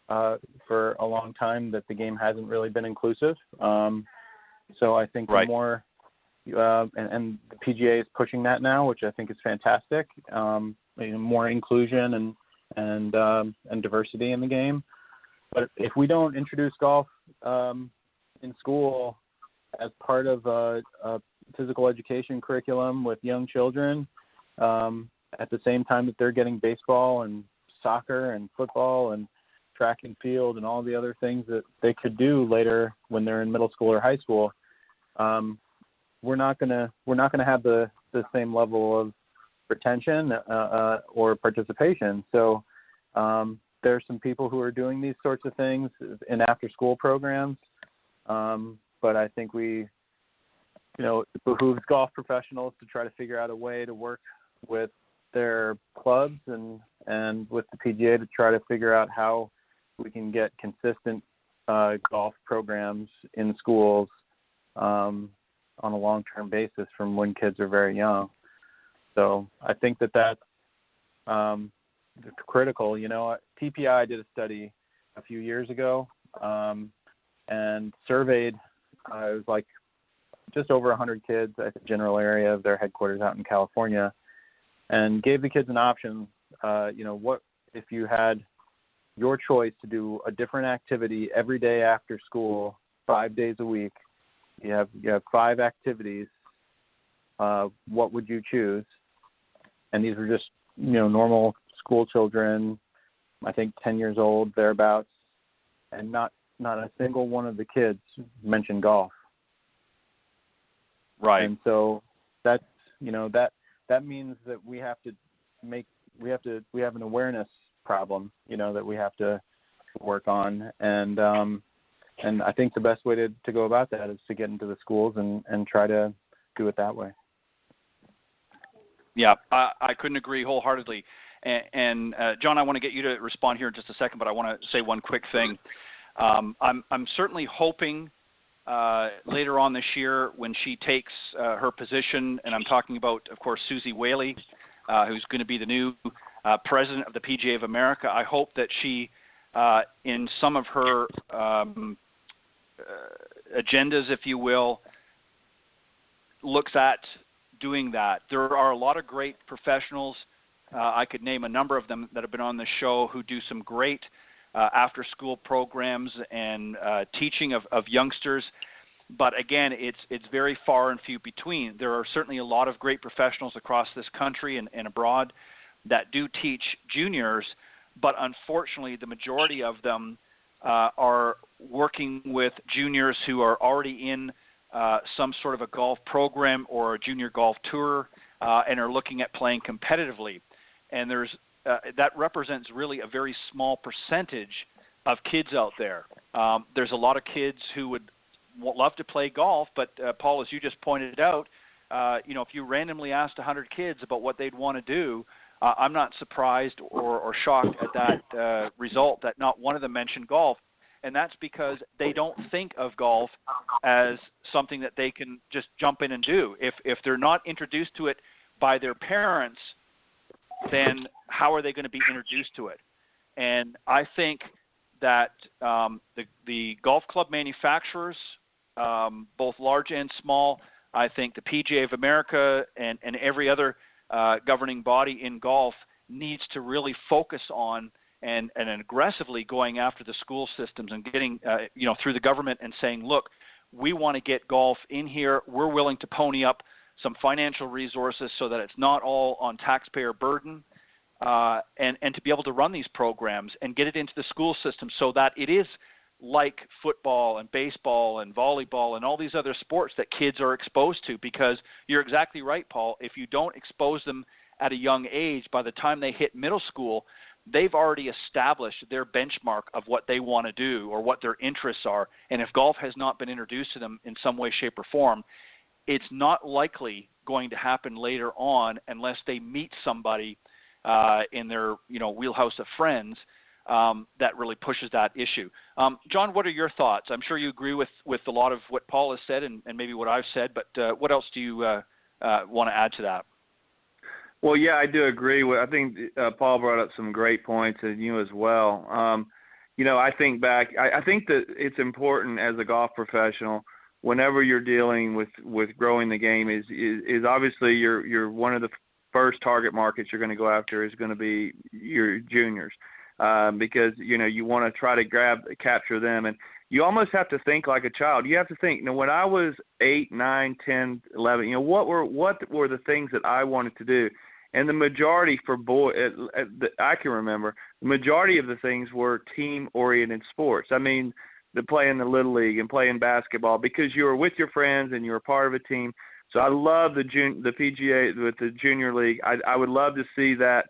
for a long time that the game hasn't really been inclusive. So I think the more, and the PGA is pushing that now, which I think is fantastic. More inclusion and diversity in the game. But if we don't introduce golf in school as part of a physical education curriculum with young children, at the same time that they're getting baseball and soccer and football and track and field and all the other things that they could do later when they're in middle school or high school, we're not gonna have the same level of retention or participation. So there's some people who are doing these sorts of things in after school programs, but I think it behooves golf professionals to try to figure out a way to work with their clubs and with the PGA to try to figure out how we can get consistent golf programs in schools on a long-term basis from when kids are very young. So I think that's critical. TPI did a study a few years ago and surveyed it was like just over 100 kids at the general area of their headquarters out in California, and gave the kids an option. What if you had your choice to do a different activity every day after school, 5 days a week? You have 5 activities. What would you choose? And these were just normal school children, I think 10 years old thereabouts, and not a single one of the kids mentioned golf. Right. And so that's that means that we have an awareness problem, that we have to work on, and I think the best way to go about that is to get into the schools and try to do it that way. Yeah, I couldn't agree wholeheartedly. And John, I want to get you to respond here in just a second, but I want to say one quick thing. I'm certainly hoping later on this year when she takes her position, and I'm talking about, of course, Susie Whaley, who's going to be the new president of the PGA of America. I hope that she, in some of her agendas, if you will, looks at doing that. There are a lot of great professionals I could name a number of them that have been on the show who do some great after-school programs and teaching of youngsters. But again, it's very far and few between. There are certainly a lot of great professionals across this country and abroad that do teach juniors, but unfortunately the majority of them are working with juniors who are already in some sort of a golf program or a junior golf tour and are looking at playing competitively. And that represents really a very small percentage of kids out there. There's a lot of kids who would love to play golf, but Paul, as you just pointed out, if you randomly asked 100 kids about what they'd want to do, I'm not surprised or shocked at that result that not one of them mentioned golf. And that's because they don't think of golf as something that they can just jump in and do. If they're not introduced to it by their parents, then how are they going to be introduced to it? And I think that the golf club manufacturers, both large and small, I think the PGA of America and every other governing body in golf needs to really focus on and aggressively going after the school systems and getting, through the government and saying, look, we want to get golf in here. We're willing to pony up some financial resources so that it's not all on taxpayer burden, and to be able to run these programs and get it into the school system so that it is like football and baseball and volleyball and all these other sports that kids are exposed to. Because you're exactly right, Paul. If you don't expose them at a young age, by the time they hit middle school, they've already established their benchmark of what they want to do or what their interests are. And if golf has not been introduced to them in some way, shape, or form, it's not likely going to happen later on unless they meet somebody in their wheelhouse of friends that really pushes that issue. John, what are your thoughts? I'm sure you agree with a lot of what Paul has said and maybe what I've said, but what else do you want to add to that? Well, yeah, I do agree. I think Paul brought up some great points, and you as well. I think back. I think that it's important as a golf professional, whenever you're dealing with growing the game, is obviously you're one of the first target markets you're going to go after is going to be your juniors, because you want to try to capture them, and you almost have to think like a child. You have to think. When I was 8, 9, 10, 11, what were the things that I wanted to do? And the majority for boys, I can remember, the majority of the things were team-oriented sports. I mean, playing the Little League and playing basketball because you were with your friends and you were part of a team. So I love the PGA with the Junior League. I would love to see that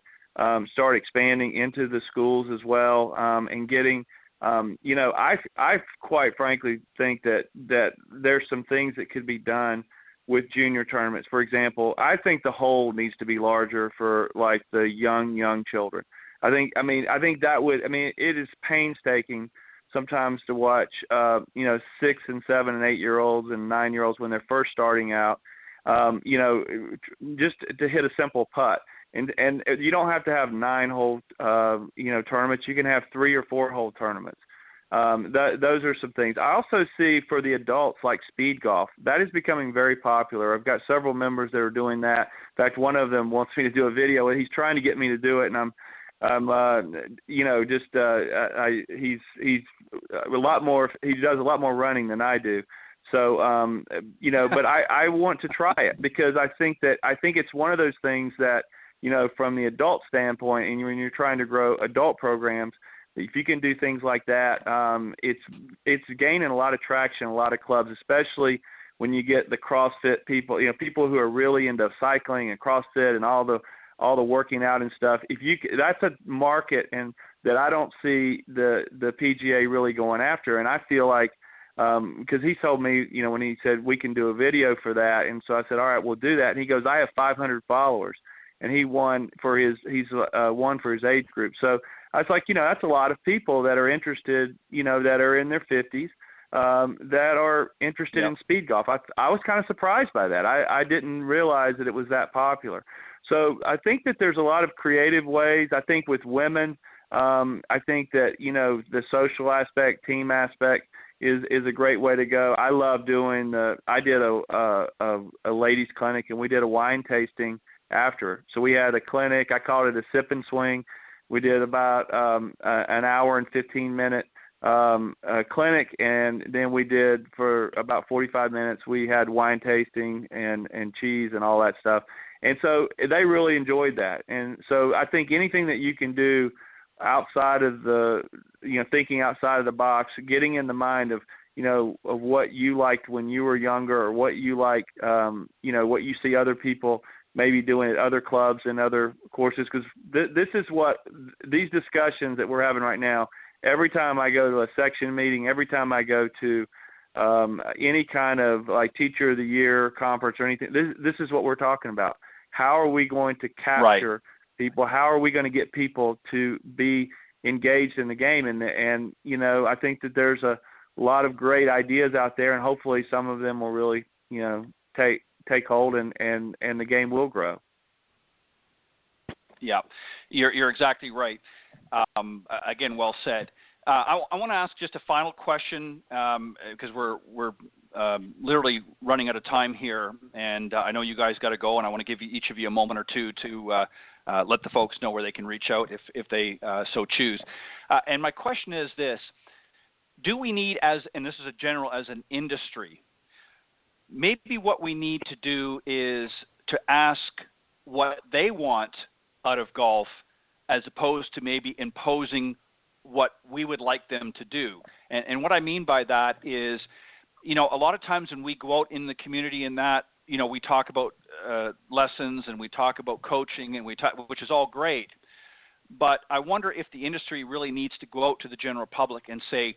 start expanding into the schools as well, and getting I quite frankly think that there's some things that could be done with junior tournaments. For example, I think the hole needs to be larger for like the young children. I think that would, it is painstaking sometimes to watch, 6 and 7 and 8-year-olds and 9-year-olds when they're first starting out, just to hit a simple putt. And you don't have to have 9-hole, tournaments. You can have 3 or 4-hole tournaments. Those are some things. I also see for the adults like speed golf. That is becoming very popular. I've got several members that are doing that. In fact, one of them wants me to do a video, and he's trying to get me to do it, and he's a lot more. He does a lot more running than I do. So, but I want to try it because I think it's one of those things that, from the adult standpoint, and when you're trying to grow adult programs, if you can do things like that, it's gaining a lot of traction, a lot of clubs, especially when you get the CrossFit people, people who are really into cycling and CrossFit and all the working out and stuff. That's a market and that I don't see the PGA really going after. And I feel like, because he told me, when he said we can do a video for that, and so I said, all right, we'll do that. And he goes, I have 500 followers, and he's won for his age group. So I was like, that's a lot of people that are interested, that are in their 50s, that are interested in speed golf. I was kind of surprised by that. I didn't realize that it was that popular. So I think that there's a lot of creative ways. I think with women, I think that, the social aspect, team aspect is a great way to go. I love doing I did a ladies clinic, and we did a wine tasting after. So we had a clinic. I called it a sip and swing. We did about an hour and 15-minute clinic, and then we did for about 45 minutes. We had wine tasting and cheese and all that stuff. And so they really enjoyed that. And so I think anything that you can do outside of the, thinking outside of the box, getting in the mind of, of what you liked when you were younger, or what you like, what you see other people maybe doing at other clubs and other courses. Because this is what these discussions that we're having right now, every time I go to a section meeting, every time I go to any kind of like Teacher of the Year conference or anything, this is what we're talking about. How are we going to capture people? How are we going to get people to be engaged in the game? And I think that there's a lot of great ideas out there, and hopefully some of them will really, take hold, and the game will grow. Yeah, you're exactly right. Again, well said. I want to ask just a final question because we're literally running out of time here, and I know you guys got to go, and I want to give each of you a moment or two to let the folks know where they can reach out if they so choose. And my question is this: do we need, and this is a general, as an industry, maybe what we need to do is to ask what they want out of golf, as opposed to maybe imposing what we would like them to do. And what I mean by that is, a lot of times when we go out in the community and that, we talk about lessons and we talk about coaching and which is all great. But I wonder if the industry really needs to go out to the general public and say,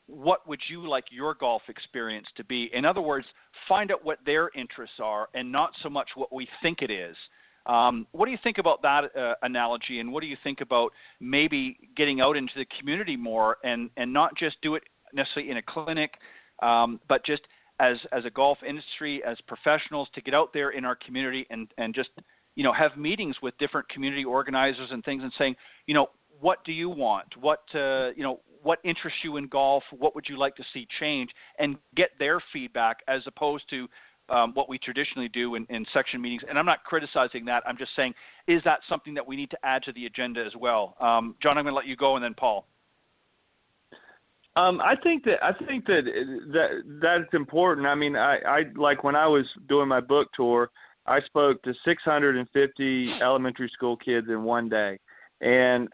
what would you like your golf experience to be? In other words, find out what their interests are and not so much what we think it is. What do you think about that analogy, and what do you think about maybe getting out into the community more and not just do it necessarily in a clinic, but just as a golf industry, as professionals, to get out there in our community and just, have meetings with different community organizers and things and saying, what do you want? What interests you in golf? What would you like to see change? And get their feedback as opposed to what we traditionally do in section meetings. And I'm not criticizing that. I'm just saying, is that something that we need to add to the agenda as well? John, I'm going to let you go, and then Paul. I think that's important. I mean, I like when I was doing my book tour, I spoke to 650 elementary school kids in one day. And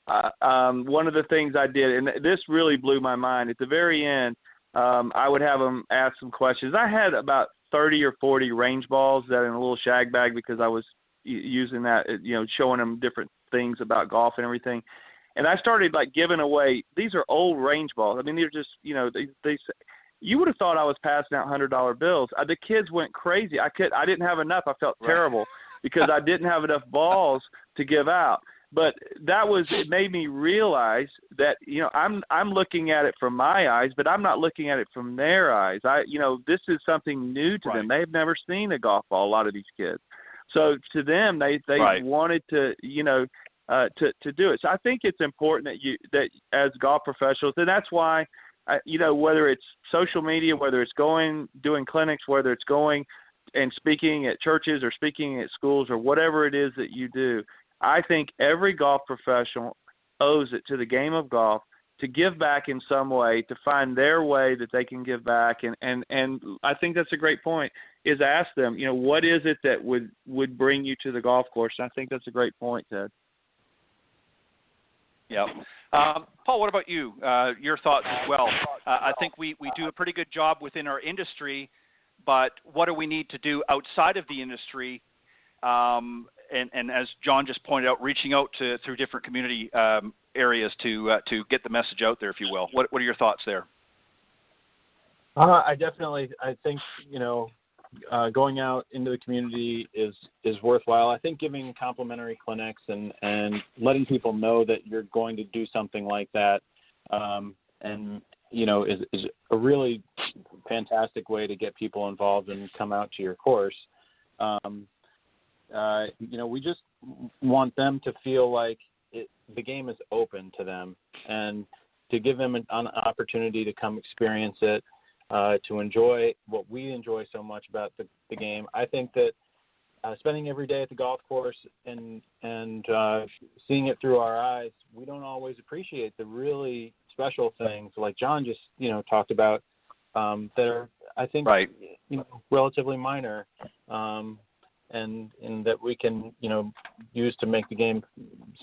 one of the things I did, and this really blew my mind, at the very end, I would have them ask some questions. I had about 30 or 40 range balls that in a little shag bag because I was using that, showing them different things about golf and everything. And I started giving away, these are old range balls. I mean, they're just, they you would have thought I was passing out $100 bills. The kids went crazy. I didn't have enough. I felt terrible because I didn't have enough balls to give out. But it made me realize that, I'm looking at it from my eyes, but I'm not looking at it from their eyes. This is something new to them. They've never seen a golf ball, a lot of these kids. So to them, they wanted to, to do it. So I think it's important that as golf professionals, and that's why, whether it's social media, whether it's doing clinics, whether it's going and speaking at churches or speaking at schools or whatever it is that you do, I think every golf professional owes it to the game of golf to give back in some way, to find their way that they can give back. And I think that's a great point, is ask them, what is it that would bring you to the golf course? And I think that's a great point, Ted. Yeah. Paul, what about you? Your thoughts as well. I think we do a pretty good job within our industry, but what do we need to do outside of the industry? And as John just pointed out, reaching out through different community areas to get the message out there, if you will. What are your thoughts there? I think, going out into the community is worthwhile. I think giving complimentary clinics and letting people know that you're going to do something like that, is a really fantastic way to get people involved and come out to your course. We just want them to feel like the game is open to them, and to give them an opportunity to come experience it, to enjoy what we enjoy so much about the game. I think that spending every day at the golf course and seeing it through our eyes, we don't always appreciate the really special things like John just talked about that are, I think, right, relatively minor, and that we can use to make the game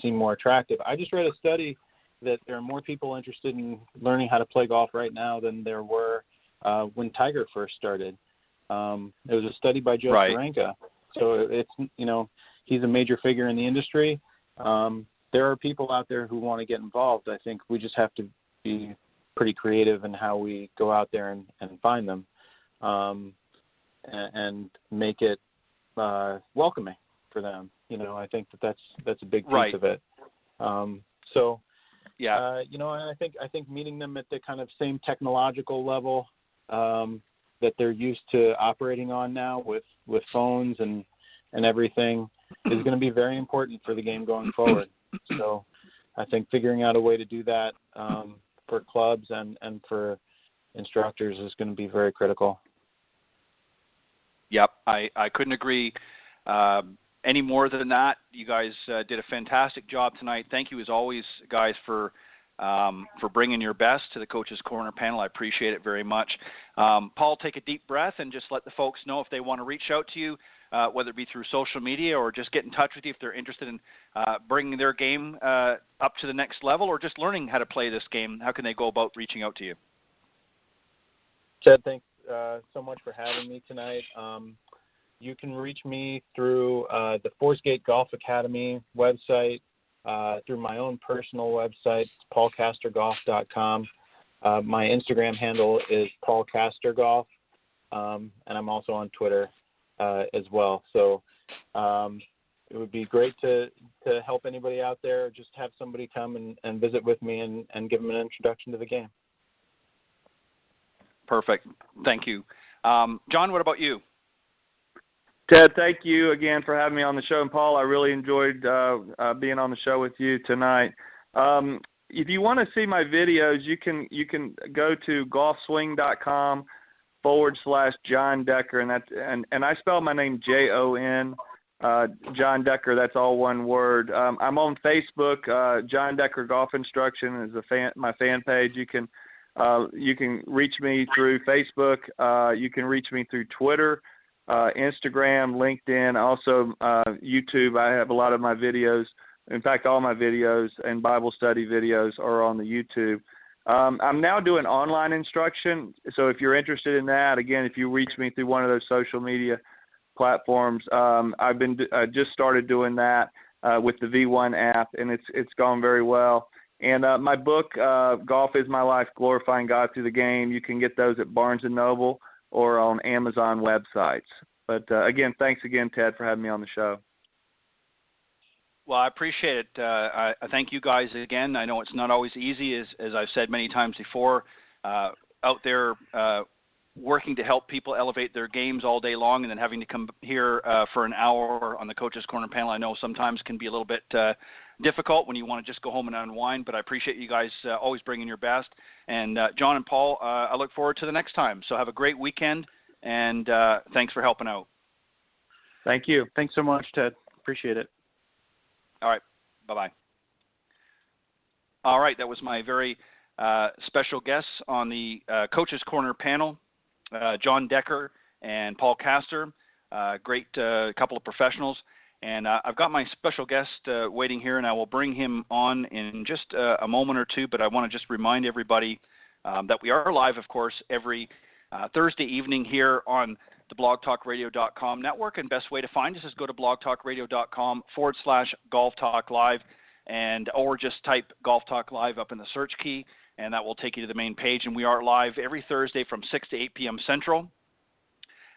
seem more attractive. I just read a study that there are more people interested in learning how to play golf right now than there were when Tiger first started. It was a study by Joe Steranka. So it's, he's a major figure in the industry. There are people out there who want to get involved. I think we just have to be pretty creative in how we go out there and find them, and make it welcoming for them. I think that's a big piece of it. I think meeting them at the kind of same technological level that they're used to operating on now with phones and everything is going to be very important for the game going forward. So I think figuring out a way to do that for clubs and for instructors is going to be very critical. Yep, I couldn't agree any more than that. You guys did a fantastic job tonight. Thank you as always, guys, for bringing your best to the Coach's Corner panel. I appreciate it very much. Paul, take a deep breath and just let the folks know if they want to reach out to you, whether it be through social media or just get in touch with you if they're interested in bringing their game up to the next level or just learning how to play this game. How can they go about reaching out to you? Ted, thanks so much for having me tonight. You can reach me through the Forest Gate Golf Academy website, through my own personal website, paulcastergolf.com. My Instagram handle is paulcastergolf, and I'm also on Twitter as well. So it would be great to help anybody out there, just have somebody come and visit with me and give them an introduction to the game. Perfect. Thank you. John, what about you? Ted, thank you again for having me on the show. And Paul, I really enjoyed being on the show with you tonight. If you want to see my videos, you can go to golfswing.com/John Decker, and I spell my name Jon. John Decker, that's all one word. I'm on Facebook. John Decker Golf Instruction is my fan page. You can reach me through Facebook. You can reach me through Twitter, Instagram, LinkedIn, also YouTube. I have a lot of my videos. In fact, all my videos and Bible study videos are on the YouTube. I'm now doing online instruction. So if you're interested in that, again, if you reach me through one of those social media platforms, I've just started doing that with the V1 app, and it's gone very well. And my book, Golf is My Life, Glorifying God Through the Game, you can get those at Barnes & Noble or on Amazon websites. But again, thanks again, Ted, for having me on the show. Well, I appreciate it. I thank you guys again. I know it's not always easy, as I've said many times before, out there working to help people elevate their games all day long and then having to come here for an hour on the Coach's Corner panel. I know sometimes can be a little bit difficult when you want to just go home and unwind, but I appreciate you guys always bringing your best. And John and Paul, I look forward to the next time. So have a great weekend, and thanks for helping out. Thank you. Thanks so much, Ted. Appreciate it. All right. Bye-bye. All right. That was my very special guests on the Coach's Corner panel, John Decker and Paul Castor, great couple of professionals. And I've got my special guest waiting here, and I will bring him on in just a moment or two. But I want to just remind everybody that we are live, of course, every Thursday evening here on the blogtalkradio.com network. And best way to find us is go to blogtalkradio.com/Golf Talk Live, or just type Golf Talk Live up in the search key, and that will take you to the main page. And we are live every Thursday from 6 to 8 p.m. Central.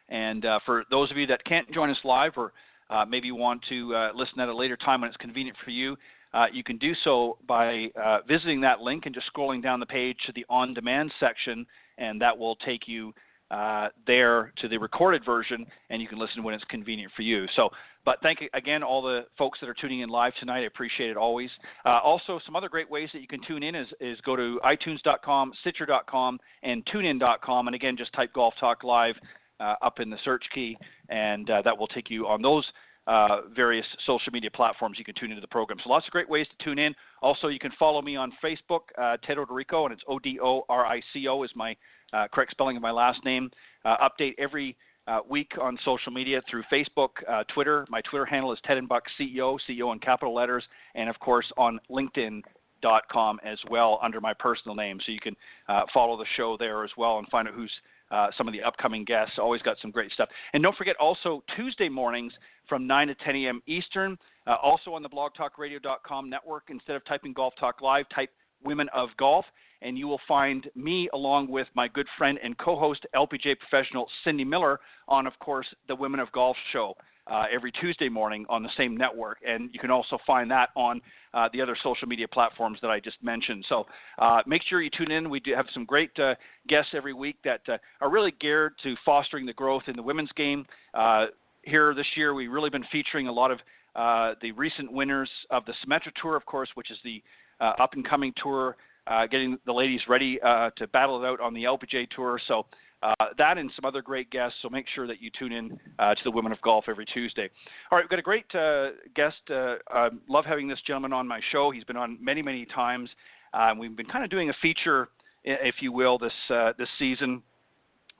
And for those of you that can't join us live, or maybe you want to listen at a later time when it's convenient for you, you can do so by visiting that link and just scrolling down the page to the on-demand section, and that will take you there to the recorded version, and you can listen when it's convenient for you. So, but thank you again, all the folks that are tuning in live tonight. I appreciate it always. Also, some other great ways that you can tune in is go to iTunes.com, Stitcher.com, and TuneIn.com, and again, just type Golf Talk Live up in the search key, and that will take you on those various social media platforms. You can tune into the program. So lots of great ways to tune in. Also, you can follow me on Facebook, Ted Odorico, and it's Odorico is my correct spelling of my last name. Update every week on social media through Facebook, Twitter. My Twitter handle is Ted and Buck CEO, CEO in capital letters, and of course on LinkedIn.com as well under my personal name. So you can follow the show there as well and find out who's some of the upcoming guests. Always got some great stuff. And don't forget also Tuesday mornings from 9 to 10 a.m. Eastern, also on the blogtalkradio.com network. Instead of typing Golf Talk Live, type Women of Golf, and you will find me along with my good friend and co-host, LPGA professional Cindy Miller, on, of course, the Women of Golf show every Tuesday morning on the same network. And you can also find that on the other social media platforms that I just mentioned. So make sure you tune in. We do have some great guests every week that are really geared to fostering the growth in the women's game. Here this year, we've really been featuring a lot of the recent winners of the Symetra Tour, of course, which is the up-and-coming tour, getting the ladies ready to battle it out on the LPGA Tour. So that and some other great guests, so make sure that you tune in to the Women of Golf every Tuesday. All right, we've got a great guest. I love having this gentleman on my show. He's been on many, many times. We've been kind of doing a feature, if you will, this season,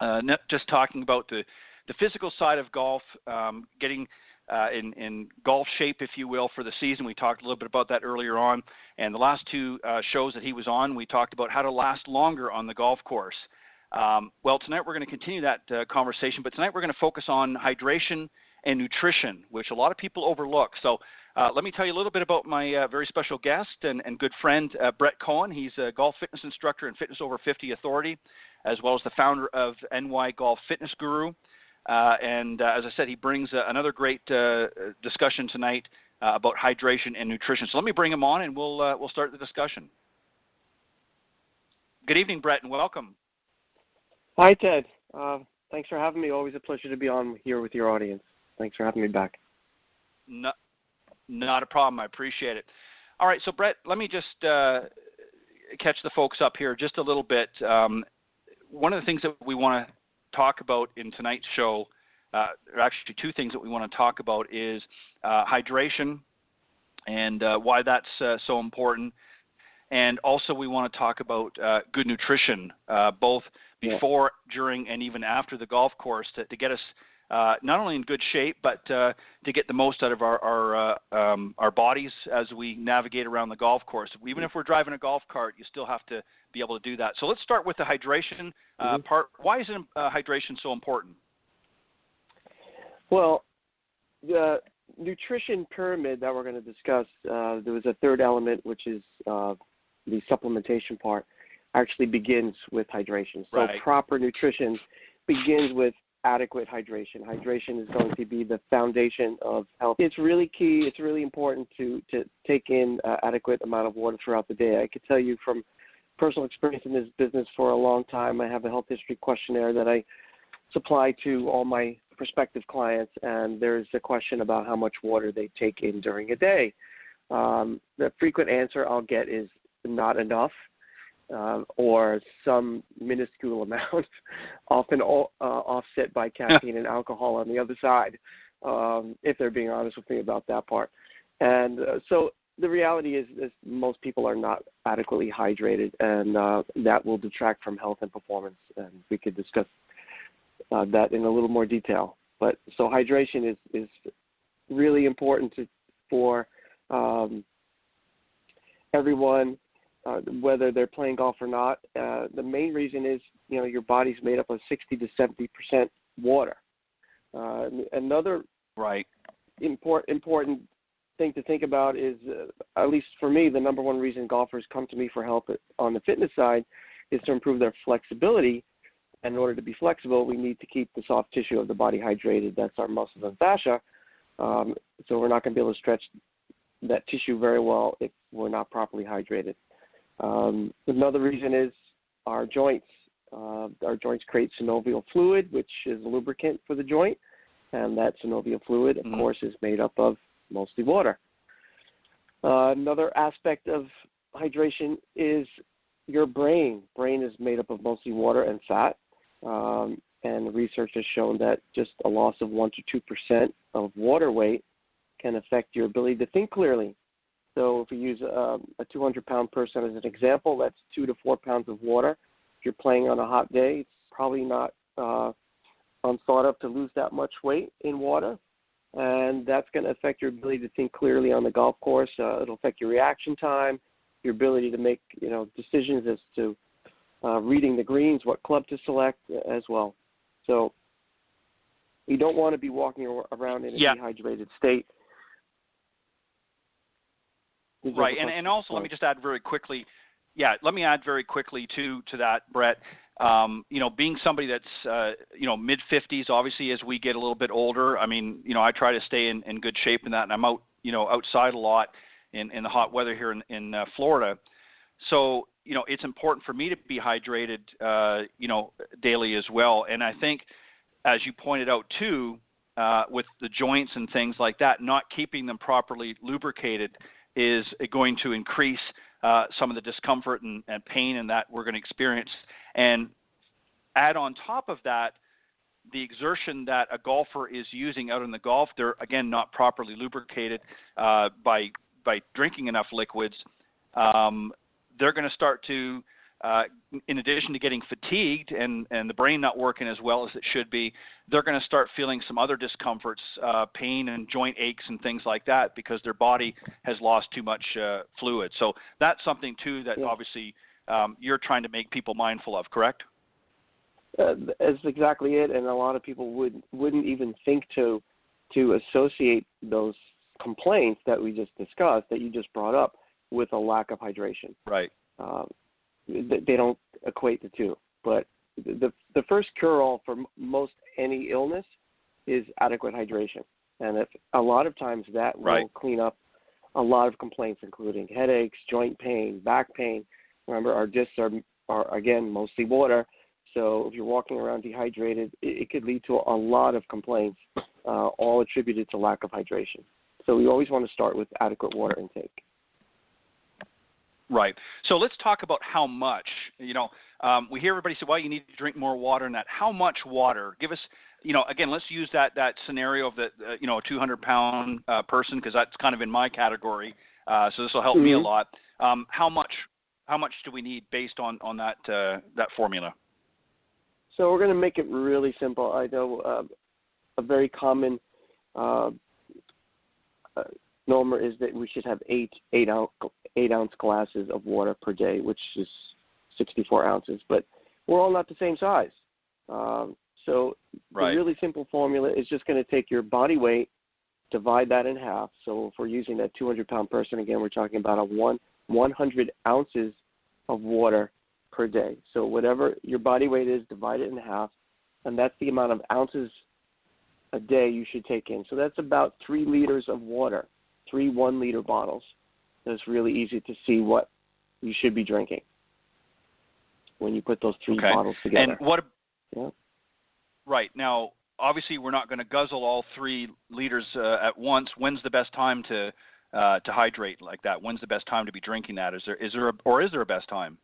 not just talking about the physical side of golf, getting in golf shape, if you will, for the season. We talked a little bit about that earlier on. And the last two shows that he was on, we talked about how to last longer on the golf course. Well, tonight we're going to continue that conversation, but tonight we're going to focus on hydration and nutrition, which a lot of people overlook. So let me tell you a little bit about my very special guest and good friend, Brett Cohen. He's a golf fitness instructor and Fitness Over 50 Authority, as well as the founder of NY Golf Fitness Guru. And as I said, he brings another great discussion tonight about hydration and nutrition. So let me bring him on, and we'll start the discussion. Good evening, Brett, and welcome. Hi, Ted. Thanks for having me. Always a pleasure to be on here with your audience. Thanks for having me back. Not a problem. I appreciate it. All right, so Brett, let me just catch the folks up here just a little bit. One of the things that we want to talk about in tonight's show, or actually two things that we want to talk about, is hydration and why that's so important. And also we want to talk about good nutrition, both before, during, and even after the golf course to get us not only in good shape, but to get the most out of our bodies as we navigate around the golf course. Even if we're driving a golf cart, you still have to be able to do that. So let's start with the hydration part. Why is hydration so important? Well, the nutrition pyramid that we're going to discuss, there was a third element, which is the supplementation part, actually begins with hydration. So right. Proper nutrition begins with adequate hydration. Hydration is going to be the foundation of health. It's really key. It's really important to take in adequate amount of water throughout the day. I could tell you from personal experience in this business for a long time, I have a health history questionnaire that I supply to all my prospective clients, and there's a question about how much water they take in during a day. The frequent answer I'll get is not enough, or some minuscule amount, often offset by caffeine and alcohol on the other side, if they're being honest with me about that part. And so the reality is most people are not adequately hydrated, and that will detract from health and performance, and we could discuss that in a little more detail. But so hydration is really important for everyone, whether they're playing golf or not. The main reason is, your body's made up of 60 to 70% water. Another right important thing to think about is, at least for me, the number one reason golfers come to me for help on the fitness side is to improve their flexibility. And in order to be flexible, we need to keep the soft tissue of the body hydrated. That's our muscles and fascia. So we're not going to be able to stretch that tissue very well if we're not properly hydrated. Another reason is our joints. Our joints create synovial fluid, which is a lubricant for the joint. And that synovial fluid, of course, is made up of mostly water. Another aspect of hydration is your brain. Brain is made up of mostly water and fat. and research has shown that just a loss of 1 to 2% of water weight can affect your ability to think clearly. So if we use a 200-pound person as an example, that's 2 to 4 pounds of water. If you're playing on a hot day, it's probably not unthought of to lose that much weight in water, and that's going to affect your ability to think clearly on the golf course. It'll affect your reaction time, your ability to make decisions as to reading the greens, what club to select as well. So you don't want to be walking around in a dehydrated state. Right, and also let me just add very quickly. Yeah, let me add very quickly to that, Brett. Being somebody that's mid-50s, obviously as we get a little bit older, I mean, I try to stay in good shape in that, and I'm out, outside a lot in the hot weather here in Florida. So, it's important for me to be hydrated, daily as well. And I think, as you pointed out too, with the joints and things like that, not keeping them properly lubricated is going to increase some of the discomfort and pain and that we're going to experience. And add on top of that, the exertion that a golfer is using out in the golf, they're, again, not properly lubricated by drinking enough liquids. They're going to start to, in addition to getting fatigued and the brain not working as well as it should be, they're going to start feeling some other discomforts, pain and joint aches and things like that because their body has lost too much fluid. So that's something, too, that obviously you're trying to make people mindful of, correct? That's exactly it, and a lot of people wouldn't even think to associate those complaints that we just discussed, that you just brought up, with a lack of hydration. Right. They don't equate the two. But the first cure-all for most any illness is adequate hydration. And if a lot of times that will clean up a lot of complaints, including headaches, joint pain, back pain. Remember, our discs are again, mostly water. So if you're walking around dehydrated, it could lead to a lot of complaints, all attributed to lack of hydration. So we always want to start with adequate water intake. Right. So let's talk about how much. We hear everybody say, well, you need to drink more water than that. How much water? Give us, again, let's use that scenario of a 200-pound person, because that's kind of in my category. So this will help me a lot. How much do we need based on that formula? So we're going to make it really simple. I know a very common norm is that we should have eight ounce glasses of water per day, which is 64 ounces. But we're all not the same size. So the really simple formula is just going to take your body weight, divide that in half. So if we're using that 200-pound person, again, we're talking about 100 ounces of water per day. So whatever your body weight is, divide it in half, and that's the amount of ounces a day you should take in. So that's about 3 liters of water, 3 1-liter bottles. So it's really easy to see what you should be drinking when you put those 3 bottles together. And right. Now, obviously, we're not going to guzzle all 3 liters at once. When's the best time to hydrate like that? When's the best time to be drinking that? Is there a best time?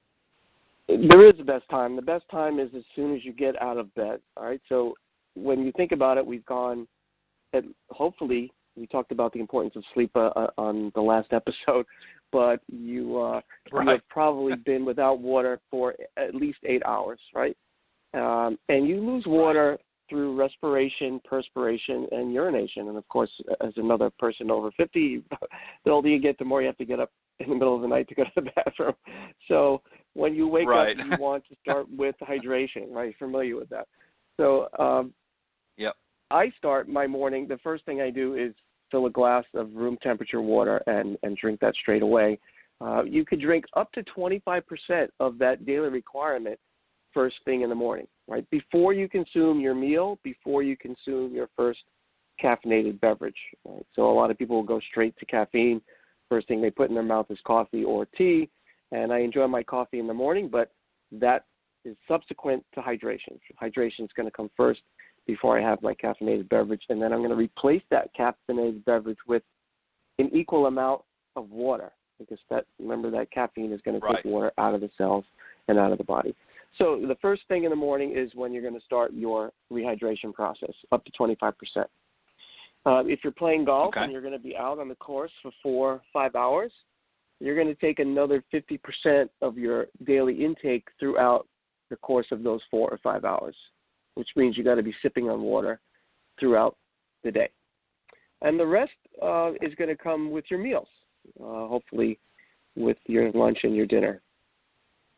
There is a best time. The best time is as soon as you get out of bed. All right. So when you think about it, we've gone. Hopefully, we talked about the importance of sleep on the last episode, but you have probably been without water for at least 8 hours, right? And you lose water through respiration, perspiration, and urination. And, of course, as another person over 50, the older you get, the more you have to get up in the middle of the night to go to the bathroom. So when you wake up, you want to start with hydration, right? Familiar with that. So I start my morning, the first thing I do is fill a glass of room temperature water and drink that straight away. You could drink up to 25% of that daily requirement first thing in the morning, right? Before you consume your meal, before you consume your first caffeinated beverage. Right? So a lot of people will go straight to caffeine. First thing they put in their mouth is coffee or tea, and I enjoy my coffee in the morning, but that is subsequent to hydration. Hydration is going to come first before I have my caffeinated beverage, and then I'm going to replace that caffeinated beverage with an equal amount of water, because remember that caffeine is going to take water out of the cells and out of the body. So the first thing in the morning is when you're going to start your rehydration process, up to 25%. If you're playing golf and you're going to be out on the course for 4-5 hours, you're going to take another 50% of your daily intake throughout the course of those 4 or 5 hours, which means you got to be sipping on water throughout the day. And the rest is going to come with your meals, hopefully with your lunch and your dinner.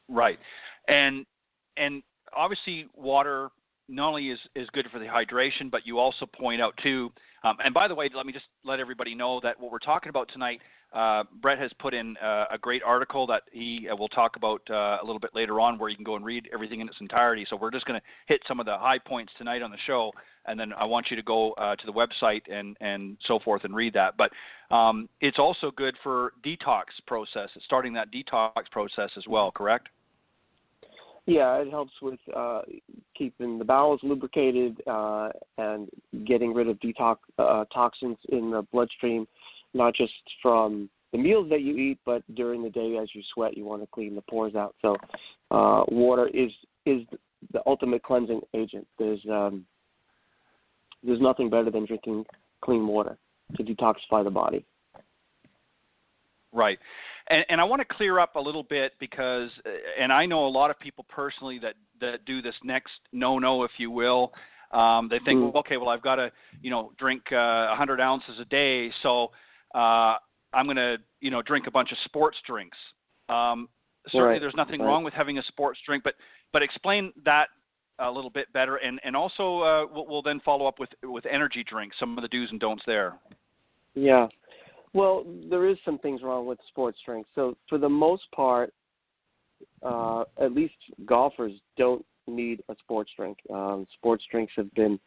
Right. And obviously water not only is good for the hydration, but you also point out too, and by the way, let me just let everybody know that what we're talking about tonight, Brett has put in a great article that he will talk about a little bit later on, where you can go and read everything in its entirety. So we're just going to hit some of the high points tonight on the show, and then I want you to go to the website and so forth and read that. But it's also good for detox process, starting that detox process as well, correct? Yeah, it helps with keeping the bowels lubricated and getting rid of toxins in the bloodstream, not just from the meals that you eat, but during the day as you sweat, you want to clean the pores out. So water is the ultimate cleansing agent. There's nothing better than drinking clean water to detoxify the body. Right. And I want to clear up a little bit because, and I know a lot of people personally that do this next no, if you will. They think, well, okay, well, I've got to, drink 100 ounces a day, so I'm going to, drink a bunch of sports drinks. Certainly there's nothing wrong with having a sports drink, but explain that a little bit better. And also we'll then follow up with energy drinks, some of the do's and don'ts there. Yeah. Well, there is some things wrong with sports drinks. So for the most part, at least golfers don't need a sports drink. Sports drinks have been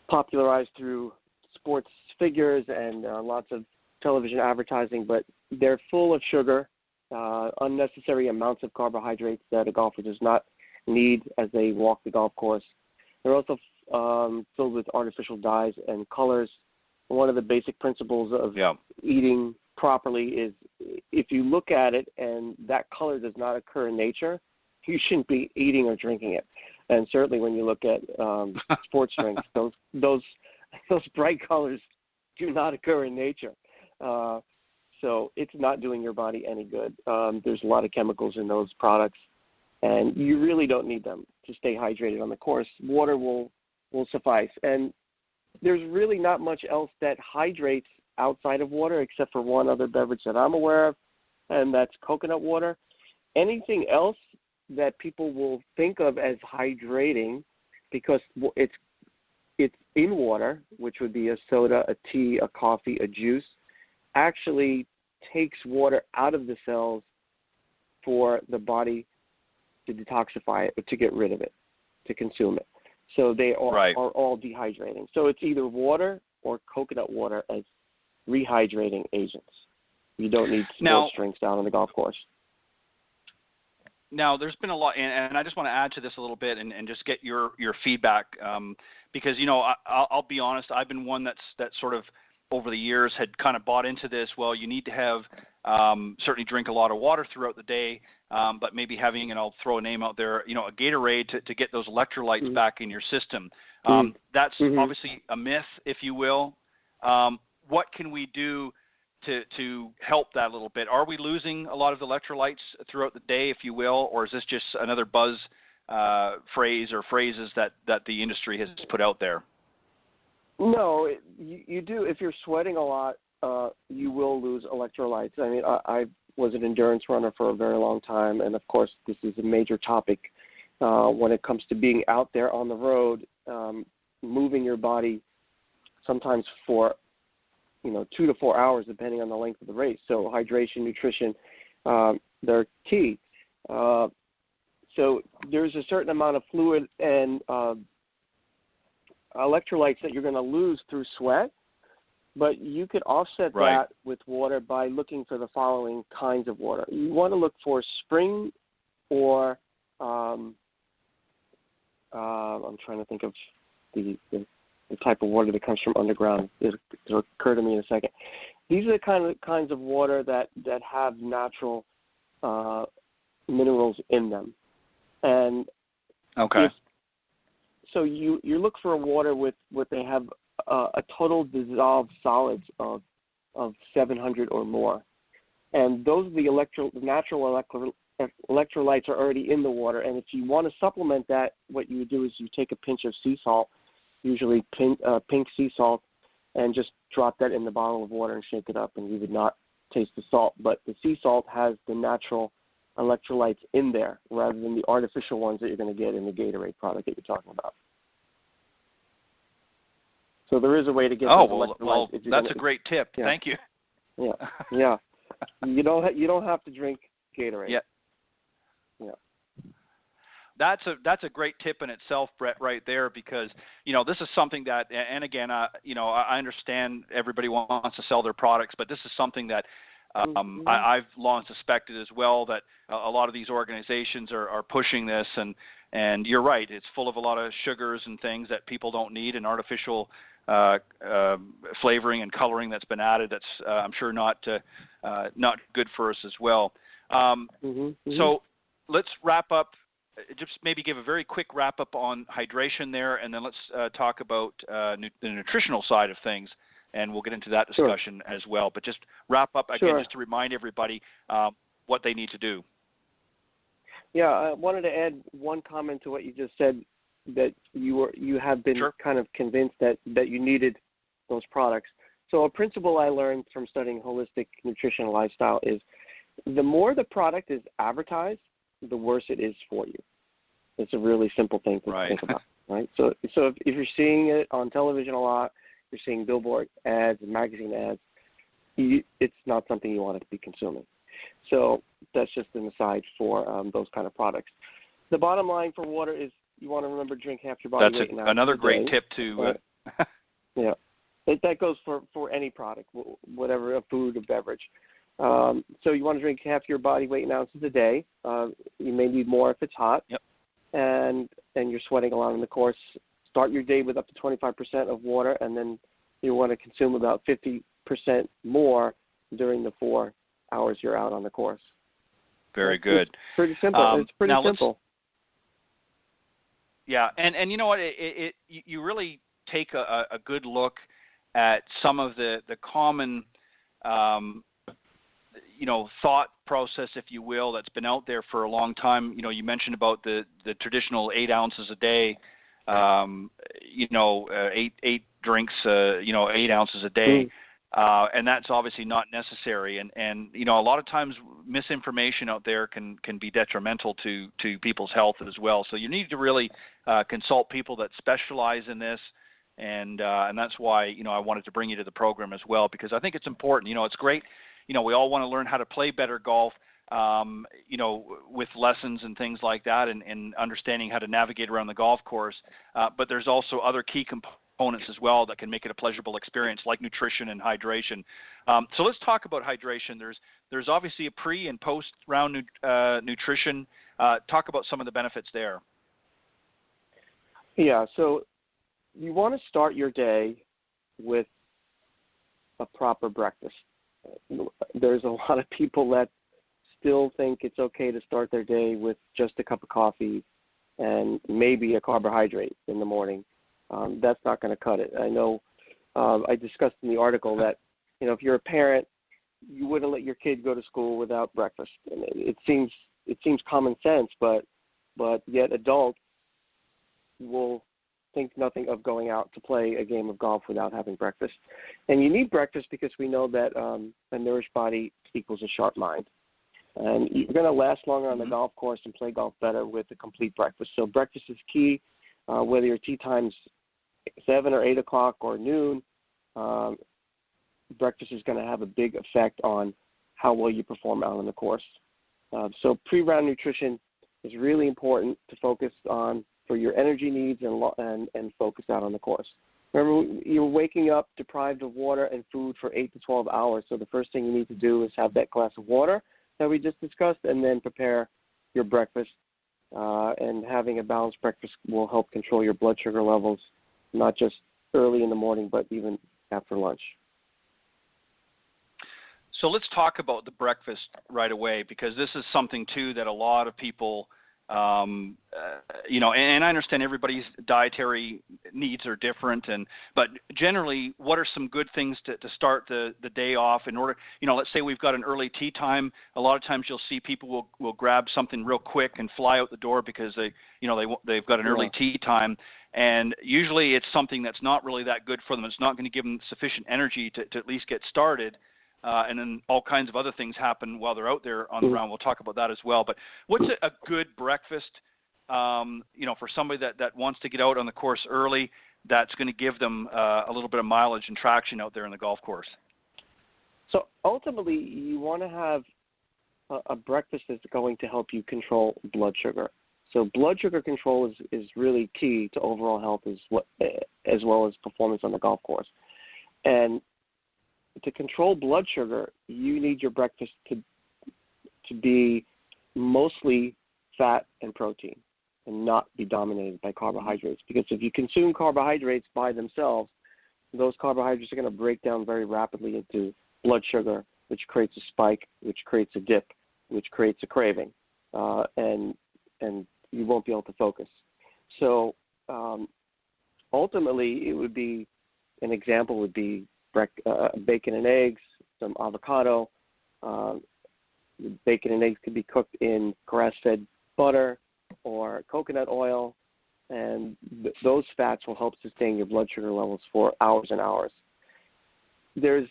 popularized through sports figures and lots of television advertising, but they're full of sugar, unnecessary amounts of carbohydrates that a golfer does not need as they walk the golf course. They're also filled with artificial dyes and colors. One of the basic principles of eating properly is if you look at it and that color does not occur in nature, you shouldn't be eating or drinking it. And certainly when you look at sports drinks, those bright colors do not occur in nature. So it's not doing your body any good. There's a lot of chemicals in those products, and you really don't need them to stay hydrated on the course. Water will suffice. And there's really not much else that hydrates outside of water except for one other beverage that I'm aware of, and that's coconut water. Anything else that people will think of as hydrating because it's in water, which would be a soda, a tea, a coffee, a juice, actually takes water out of the cells for the body to detoxify it, or to get rid of it, to consume it. So they are all dehydrating. So it's either water or coconut water as rehydrating agents. You don't need sports drinks down on the golf course. Now, there's been a lot, and I just want to add to this a little bit and just get your feedback because, I'll be honest, I've been one that sort of over the years had kind of bought into this. Well, you need to have certainly drink a lot of water throughout the day, but maybe having, and I'll throw a name out there, a Gatorade to get those electrolytes back in your system. That's obviously a myth, if you will. What can we do to help that a little bit? Are we losing a lot of the electrolytes throughout the day, if you will, or is this just another buzz phrase or phrases that the industry has put out there? No, you do. If you're sweating a lot, you will lose electrolytes. I mean, I was an endurance runner for a very long time, and of course this is a major topic when it comes to being out there on the road, moving your body sometimes for 2 to 4 hours depending on the length of the race. So hydration, nutrition, they're key. So there's a certain amount of fluid and electrolytes that you're going to lose through sweat, but you could offset that with water by looking for the following kinds of water. You want to look for spring or I'm trying to think of the type of water that comes from underground. It'll occur to me in a second. These are the kinds of water that have natural minerals in them. And Okay. So you look for a water with what they have a total dissolved solids of 700 or more, and those are the natural electrolytes are already in the water. And if you want to supplement that, what you would do is you take a pinch of sea salt, usually pink sea salt, and just drop that in the bottle of water and shake it up, and you would not taste the salt. But the sea salt has the natural electrolytes in there rather than the artificial ones that you're going to get in the Gatorade product that you're talking about. So there is a way to get those electrolytes. Well, that's a great tip. Yeah. Thank you. Yeah. You don't have to drink Gatorade. Yeah. Yeah. That's a great tip in itself, Brett, right there, because this is something that, and again, I understand everybody wants to sell their products, but this is something that I've long suspected as well, that a lot of these organizations are pushing this, and you're right, it's full of a lot of sugars and things that people don't need, and artificial flavoring and coloring that's been added that's I'm sure not good for us as well. So let's wrap up. Just maybe give a very quick wrap up on hydration there, and then let's talk about the nutritional side of things, and we'll get into that discussion as well. But just wrap up again, just to remind everybody what they need to do. Yeah, I wanted to add one comment to what you just said, that you have been kind of convinced that you needed those products. So a principle I learned from studying holistic nutrition and lifestyle is the more the product is advertised, the worse it is for you. It's a really simple thing to think about, right? So if you're seeing it on television a lot, you're seeing billboard ads and magazine ads, it's not something you want to be consuming. So that's just an aside for those kind of products. The bottom line for water is you want to remember drink half your body weight. That's another great tip to. Yeah, that goes for any product, whatever, a food or beverage. So you want to drink half your body weight in ounces a day. You may need more if it's hot. Yep. And you're sweating a lot in the course. Start your day with up to 25% of water, and then you want to consume about 50% more during the 4 hours you're out on the course. Very good. It's pretty simple. It's pretty simple. Yeah, and you know what? You really take a good look at some of the common thought process, if you will, that's been out there for a long time. You mentioned about the traditional 8 ounces a day, 8 drinks, 8 ounces a day. And that's obviously not necessary. And a lot of times misinformation out there can be detrimental to people's health as well. So you need to really consult people that specialize in this. And that's why, I wanted to bring you to the program as well, because I think it's important. It's great. We all want to learn how to play better golf, with lessons and things like that, and understanding how to navigate around the golf course. But there's also other key components as well that can make it a pleasurable experience, like nutrition and hydration. So let's talk about hydration. There's obviously a pre and post round nutrition. Talk about some of the benefits there. Yeah, so you want to start your day with a proper breakfast. There's a lot of people that still think it's okay to start their day with just a cup of coffee and maybe a carbohydrate in the morning. That's not going to cut it. I know I discussed in the article that, if you're a parent, you wouldn't let your kid go to school without breakfast. And it seems common sense, but yet adults will think nothing of going out to play a game of golf without having breakfast. And you need breakfast because we know that a nourished body equals a sharp mind. And you're going to last longer on the golf course and play golf better with a complete breakfast. So breakfast is key, whether your tea time's 7 or 8 o'clock or noon. Breakfast is going to have a big effect on how well you perform out on the course. So pre-round nutrition is really important to focus on for your energy needs and focus out on the course. Remember, you're waking up deprived of water and food for 8 to 12 hours. So the first thing you need to do is have that glass of water that we just discussed, and then prepare your breakfast. And having a balanced breakfast will help control your blood sugar levels, not just early in the morning, but even after lunch. So let's talk about the breakfast right away, because this is something, too, that a lot of people And I understand everybody's dietary needs are different, but generally, what are some good things to start the day off in order, let's say we've got an early tea time. A lot of times you'll see people will grab something real quick and fly out the door because they've got an early tea time, and usually it's something that's not really that good for them. It's not going to give them sufficient energy to at least get started. And then all kinds of other things happen while they're out there on the round. We'll talk about that as well. But what's a good breakfast, for somebody that wants to get out on the course early, that's going to give them a little bit of mileage and traction out there in the golf course? So ultimately, you want to have a breakfast that's going to help you control blood sugar. So blood sugar control is really key to overall health as well as performance on the golf course. And to control blood sugar, you need your breakfast to be mostly fat and protein and not be dominated by carbohydrates. Because if you consume carbohydrates by themselves, those carbohydrates are going to break down very rapidly into blood sugar, which creates a spike, which creates a dip, which creates a craving, and you won't be able to focus. So ultimately, an example would be bacon and eggs, some avocado. Bacon and eggs could be cooked in grass-fed butter or coconut oil, and those fats will help sustain your blood sugar levels for hours and hours. There's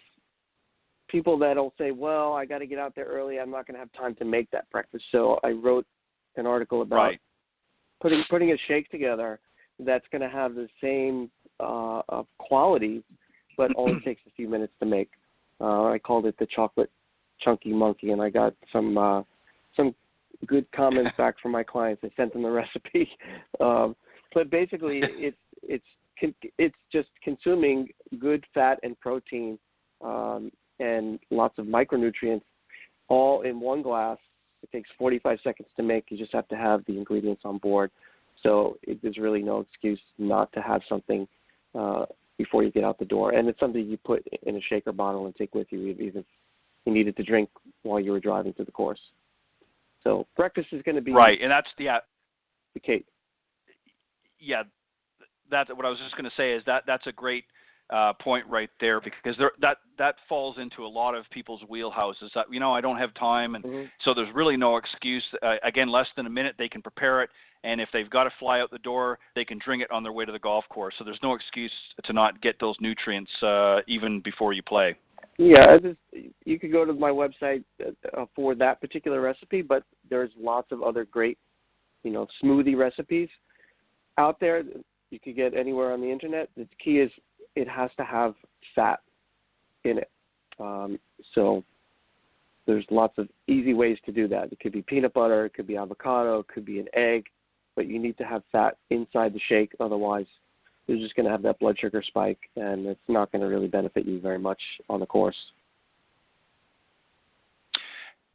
people that'll say, well, I got to get out there early. I'm not going to have time to make that breakfast. So I wrote an article about putting a shake together that's going to have the same qualities, but only takes a few minutes to make. I called it the chocolate chunky monkey, and I got some good comments back from my clients. I sent them the recipe, but basically, it's just consuming good fat and protein and lots of micronutrients, all in one glass. It takes 45 seconds to make. You just have to have the ingredients on board. So there's really no excuse not to have something before you get out the door. And it's something you put in a shaker bottle and take with you, even if you needed to drink while you were driving to the course. So breakfast is going to be and that's the cake. Yeah, that's what I was just going to say. Is that's a great point right there, because that falls into a lot of people's wheelhouses. That I don't have time, and so there's really no excuse. Again, less than a minute they can prepare it, and if they've got to fly out the door, they can drink it on their way to the golf course. So there's no excuse to not get those nutrients even before you play. Yeah, you could go to my website for that particular recipe, but there's lots of other great, smoothie recipes out there you could get anywhere on the internet. The key is it has to have fat in it. So there's lots of easy ways to do that. It could be peanut butter, it could be avocado, it could be an egg, but you need to have fat inside the shake. Otherwise, you're just going to have that blood sugar spike, and it's not going to really benefit you very much on the course.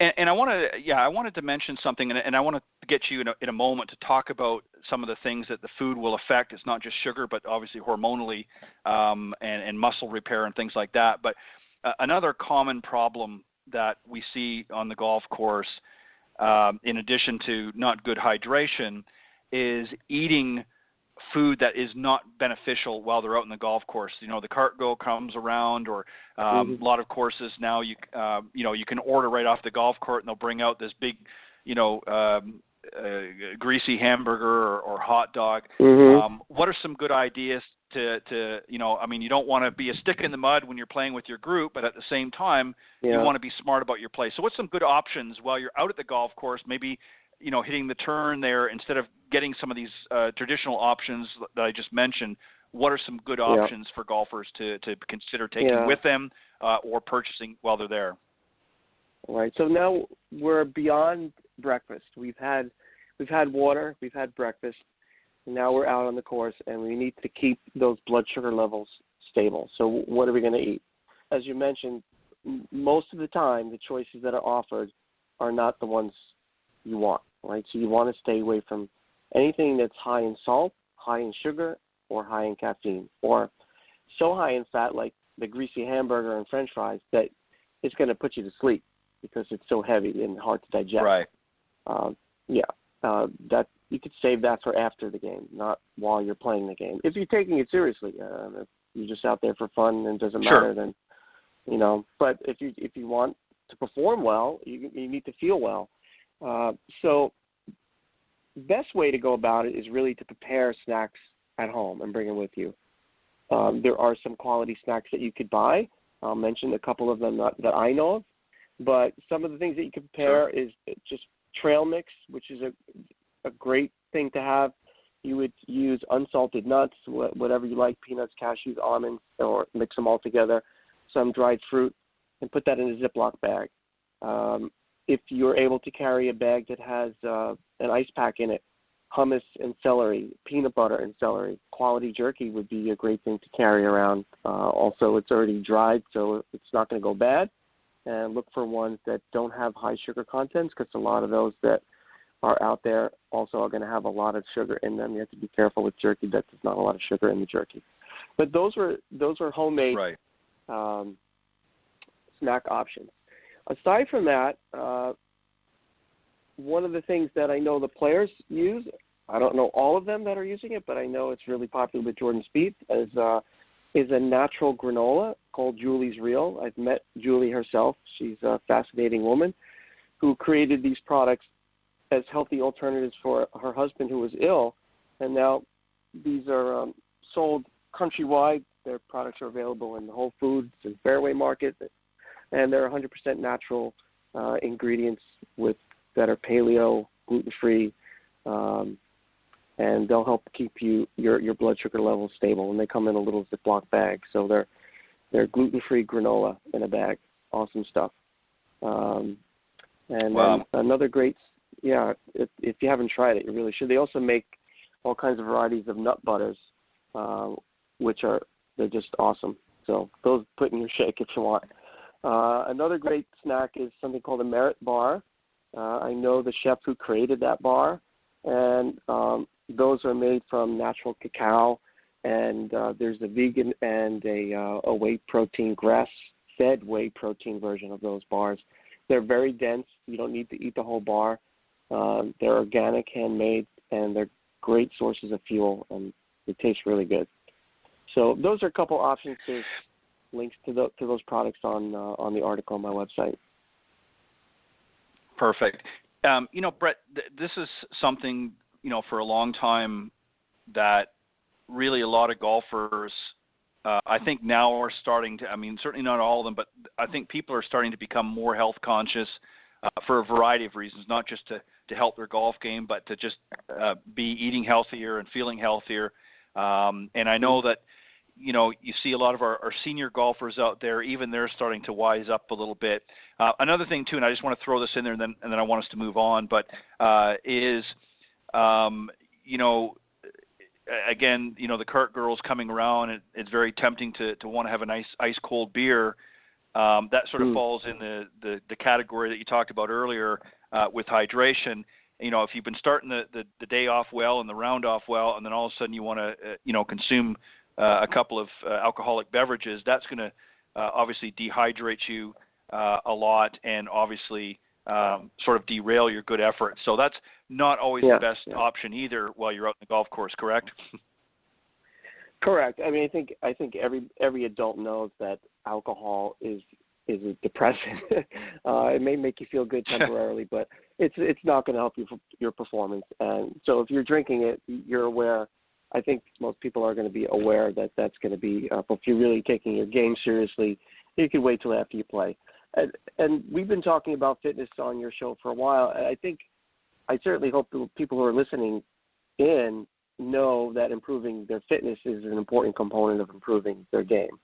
And I wanted to mention something, and I want to get you in a moment to talk about some of the things that the food will affect. It's not just sugar, but obviously hormonally and muscle repair and things like that. But another common problem that we see on the golf course, in addition to not good hydration, is eating food that is not beneficial while they're out in the golf course. The cart go comes around, or a lot of courses now you can order right off the golf cart, and they'll bring out this big, greasy hamburger or hot dog. What are some good ideas to you don't want to be a stick in the mud when you're playing with your group, but at the same time you want to be smart about your play. So what's some good options while you're out at the golf course, maybe hitting the turn there, instead of getting some of these traditional options that I just mentioned? What are some good options for golfers to consider taking with them or purchasing while they're there? All right. So now we're beyond breakfast. We've had water, we've had breakfast, and now we're out on the course, and we need to keep those blood sugar levels stable. So what are we going to eat? As you mentioned, most of the time the choices that are offered are not the ones you want, right? So you want to stay away from anything that's high in salt, high in sugar, or high in caffeine, or so high in fat like the greasy hamburger and French fries that it's going to put you to sleep because it's so heavy and hard to digest. Right. that you could save that for after the game, not while you're playing the game. If you're taking it seriously, if you're just out there for fun and it doesn't matter, then, but if you want to perform well, you need to feel well. So best way to go about it is really to prepare snacks at home and bring them with you. There are some quality snacks that you could buy. I'll mention a couple of them that I know of. But some of the things that you can prepare is just trail mix, which is a great thing to have. You would use unsalted nuts, whatever you like, peanuts, cashews, almonds, or mix them all together, some dried fruit, and put that in a Ziploc bag. If you're able to carry a bag that has an ice pack in it, hummus and celery, peanut butter and celery, quality jerky would be a great thing to carry around. Also, it's already dried, so it's not going to go bad. And look for ones that don't have high sugar contents, because a lot of those that are out there also are going to have a lot of sugar in them. You have to be careful with jerky that there's not a lot of sugar in the jerky. But those were homemade snack options. Aside from that, one of the things that I know the players use, I don't know all of them that are using it, but I know it's really popular with Jordan Spieth, is a natural granola called Julie's Real. I've met Julie herself. She's a fascinating woman who created these products as healthy alternatives for her husband who was ill, and now these are sold countrywide. Their products are available in Whole Foods and Fairway Market, and they're 100% natural ingredients that are paleo, gluten-free, and they'll help keep your blood sugar levels stable. And they come in a little Ziploc bag, so they're gluten-free granola in a bag. Awesome stuff. Another great, if you haven't tried it, you really should. They also make all kinds of varieties of nut butters, they're just awesome. So those put in your shake if you want. Another great snack is something called a Merit Bar. I know the chef who created that bar, and those are made from natural cacao, and there's a vegan and a whey protein, grass-fed whey protein version of those bars. They're very dense. You don't need to eat the whole bar. They're organic, handmade, and they're great sources of fuel, and they taste really good. So those are a couple options. There's links to those products on the article on my website. Perfect. Brett, this is something, for a long time that really a lot of golfers, I think now are starting to, certainly not all of them, but I think people are starting to become more health conscious for a variety of reasons, not just to help their golf game, but to just be eating healthier and feeling healthier. And I know that, you see a lot of our senior golfers out there, even they're starting to wise up a little bit. Another thing too, and I just want to throw this in there and then I want us to move on, but again, the cart girls coming around, it's very tempting to want to have a nice ice cold beer. That sort of falls in the category that you talked about earlier with hydration. If you've been starting the day off well and the round off well, and then all of a sudden you want to, consume a couple of alcoholic beverages, that's going to obviously dehydrate you a lot and obviously sort of derail your good effort. So that's not always the best option either while you're out in the golf course, correct? Correct. I think every adult knows that alcohol is a depressant. It may make you feel good temporarily, but it's not going to help you for your performance. And so if you're drinking it, you're aware. I think most people are going to be aware that that's going to be, if you're really taking your game seriously, you can wait till after you play. And we've been talking about fitness on your show for a while. I certainly hope the people who are listening in know that improving their fitness is an important component of improving their game.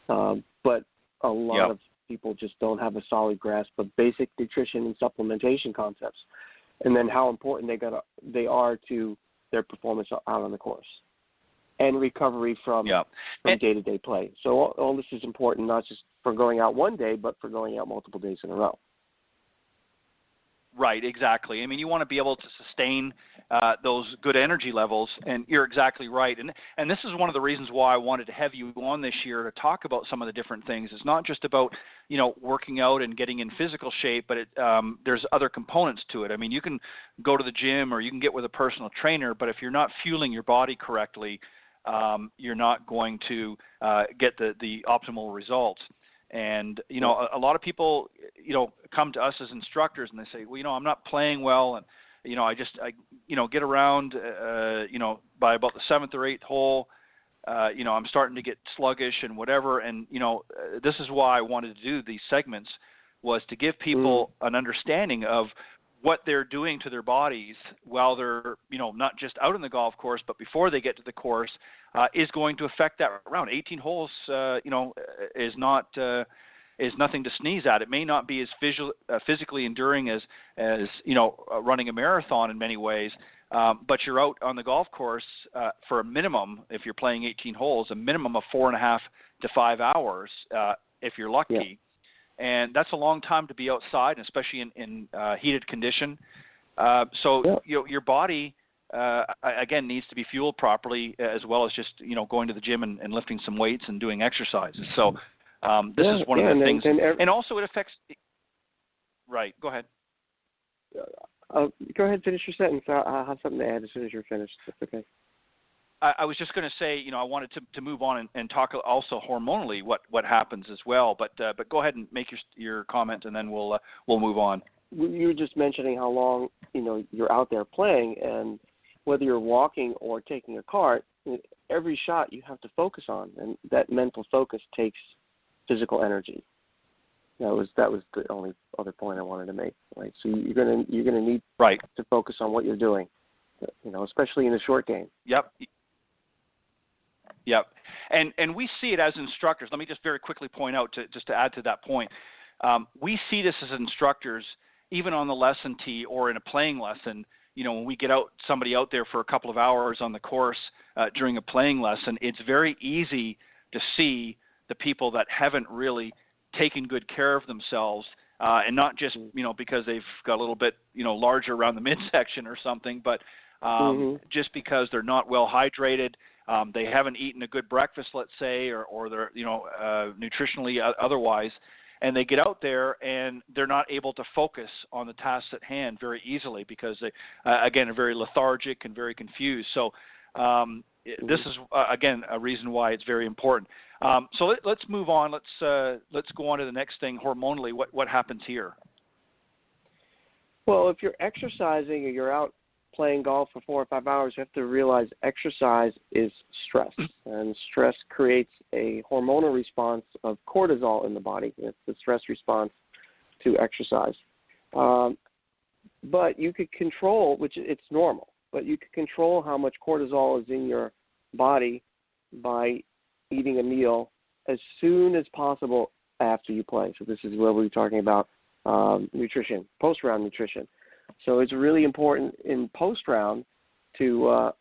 But a lot of people just don't have a solid grasp of basic nutrition and supplementation concepts, and then how important they are to their performance out on the course and recovery from day-to-day play. So all this is important, not just for going out one day, but for going out multiple days in a row. Right, exactly. I mean, you want to be able to sustain those good energy levels, and you're exactly right. And this is one of the reasons why I wanted to have you on this year to talk about some of the different things. It's not just about, working out and getting in physical shape, but there's other components to it. I mean, you can go to the gym or you can get with a personal trainer, but if you're not fueling your body correctly, you're not going to get the optimal results. And, a lot of people, come to us as instructors and they say, well, I'm not playing well. And, I get around, by about the 7th or 8th hole, I'm starting to get sluggish and whatever. And, this is why I wanted to do these segments, was to give people an understanding of what they're doing to their bodies while they're, not just out on the golf course, but before they get to the course, is going to affect that round. 18 holes, is nothing to sneeze at. It may not be as physically enduring as running a marathon in many ways, but you're out on the golf course for a minimum, if you're playing 18 holes, a minimum of 4.5 to 5 hours, if you're lucky. Yeah. And that's a long time to be outside, especially in heated condition. Your body, again, needs to be fueled properly, as well as just, going to the gym and lifting some weights and doing exercises. So this is one of the things. And also it affects – right, go ahead. Go ahead, finish your sentence. I'll have something to add as soon as you're finished. That's okay. I was just going to say, I wanted to move on and talk also hormonally what happens as well. But go ahead and make your comment, and then we'll move on. You were just mentioning how long you're out there playing, and whether you're walking or taking a cart, every shot you have to focus on, and that mental focus takes physical energy. That was the only other point I wanted to make. Right, so you're gonna need to focus on what you're doing, especially in a short game. Yep. And we see it as instructors. Let me just very quickly point out, to add to that point, we see this as instructors, even on the lesson tee or in a playing lesson. When we get somebody out there for a couple of hours on the course during a playing lesson, it's very easy to see the people that haven't really taken good care of themselves, and not just, because they've got a little bit, larger around the midsection or something, but just because they're not well hydrated. They haven't eaten a good breakfast, let's say, or they're, nutritionally otherwise, and they get out there and they're not able to focus on the tasks at hand very easily because they, again, are very lethargic and very confused. So this is, again, a reason why it's very important. So let's move on. Let's go on to the next thing. Hormonally, what happens here? Well, if you're exercising or you're out playing golf for 4 or 5 hours, you have to realize exercise is stress, and stress creates a hormonal response of cortisol in the body. It's the stress response to exercise. But you could control, which it's normal, but you could control how much cortisol is in your body by eating a meal as soon as possible after you play. So this is where we're talking about nutrition, post-round nutrition. So it's really important in post-round to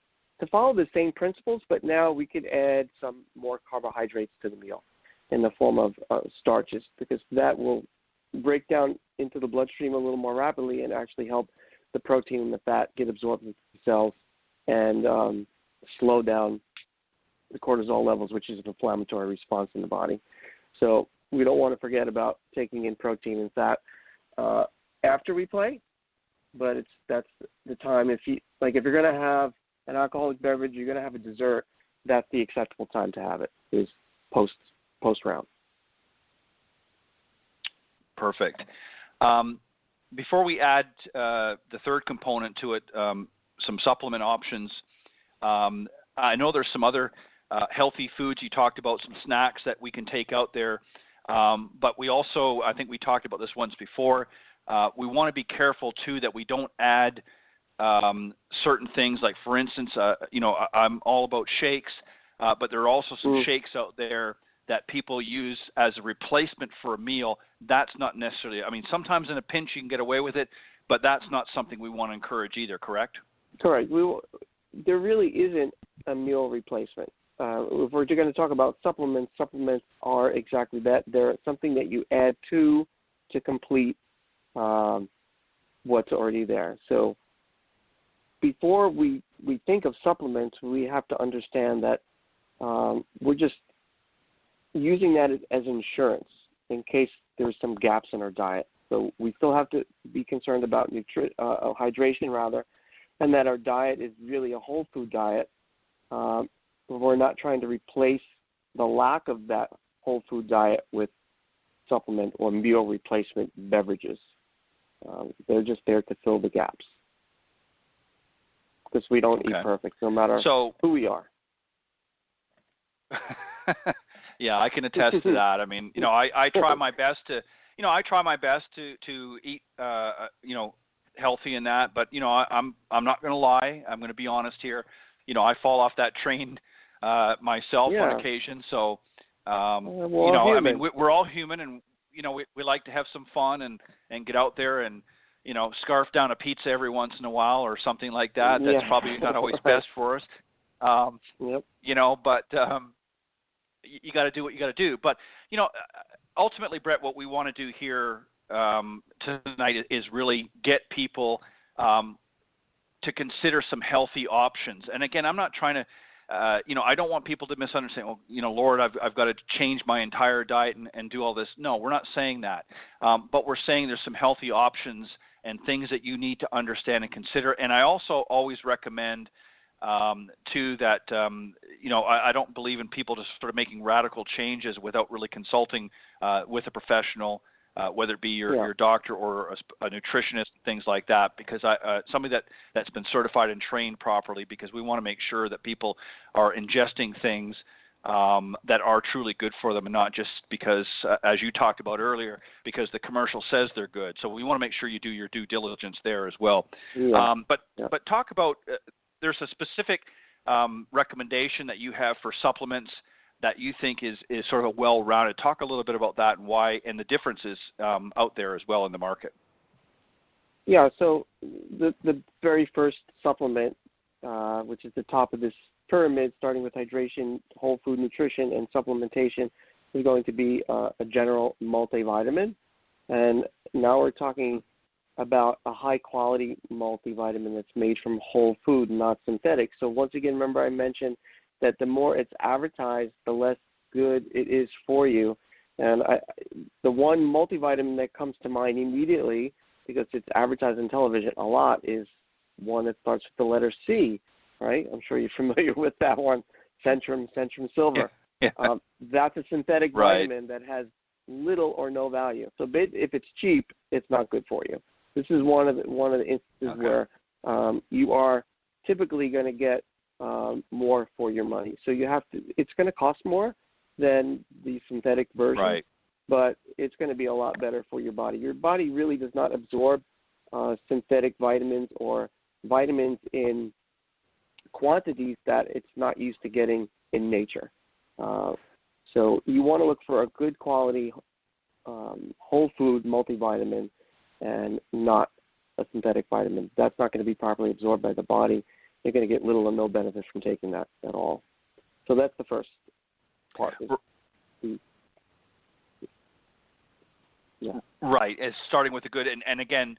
follow the same principles, but now we could add some more carbohydrates to the meal in the form of starches, because that will break down into the bloodstream a little more rapidly and actually help the protein and the fat get absorbed into the cells and slow down the cortisol levels, which is an inflammatory response in the body. So we don't want to forget about taking in protein and fat after we play. But that's the time. If you're going to have an alcoholic beverage, you're going to have a dessert, that's the acceptable time to have it, is post round. Perfect. Before we add the third component to it, some supplement options. I know there's some other healthy foods. You talked about some snacks that we can take out there, but we also, I think we talked about this once before. We want to be careful, too, that we don't add certain things. Like, for instance, I'm all about shakes, but there are also some shakes out there that people use as a replacement for a meal. That's not necessarily – I mean, sometimes in a pinch you can get away with it, but that's not something we want to encourage either, correct? Correct. There really isn't a meal replacement. If we're going to talk about supplements are exactly that. They're something that you add to complete what's already there. So before we think of supplements, we have to understand that we're just using that as insurance in case there's some gaps in our diet. So we still have to be concerned about hydration, and that our diet is really a whole food diet. We're not trying to replace the lack of that whole food diet with supplement or meal replacement beverages. They're just there to fill the gaps, because we don't eat perfect, no matter who we are. Yeah, I can attest to that. I mean, I try my best to, eat, healthy in that. But I'm not going to lie. I'm going to be honest here. I fall off that train myself on occasion. So, I mean, we're all human, and we like to have some fun and get out there and scarf down a pizza every once in a while or something like that. That's probably not always best for us. But you got to do what you got to do. But ultimately, Brett, what we want to do here tonight is really get people to consider some healthy options. And again, I'm not trying to, I don't want people to misunderstand. Well, Lord, I've got to change my entire diet and do all this. No, we're not saying that. But we're saying there's some healthy options and things that you need to understand and consider. And I also always recommend too that I don't believe in people just sort of making radical changes without really consulting with a professional, whether it be your doctor or a nutritionist, things like that, because somebody that's been certified and trained properly, because we want to make sure that people are ingesting things that are truly good for them, and not just because, as you talked about earlier, because the commercial says they're good. So we want to make sure you do your due diligence there as well. But talk about there's a specific recommendation that you have for supplements that you think is sort of a well-rounded. Talk a little bit about that and why, and the differences out there as well in the market. Yeah, so the very first supplement, which is the top of this pyramid, starting with hydration, whole food nutrition, and supplementation, is going to be a general multivitamin. And now we're talking about a high-quality multivitamin that's made from whole food, not synthetic. So once again, remember I mentioned that the more it's advertised, the less good it is for you. And the one multivitamin that comes to mind immediately, because it's advertised on television a lot, is one that starts with the letter C, right? I'm sure you're familiar with that one, Centrum Silver. That's a synthetic vitamin that has little or no value. So if it's cheap, it's not good for you. This is one of the instances where you are typically going to get more for your money. So it's going to cost more than the synthetic version, but it's going to be a lot better for your body. Your body really does not absorb synthetic vitamins or vitamins in quantities that it's not used to getting in nature. So you want to look for a good quality whole food multivitamin and not a synthetic vitamin. That's not going to be properly absorbed by the body. You're going to get little or no benefit from taking that at all. So that's the first part. Right. It's starting with a good, and again,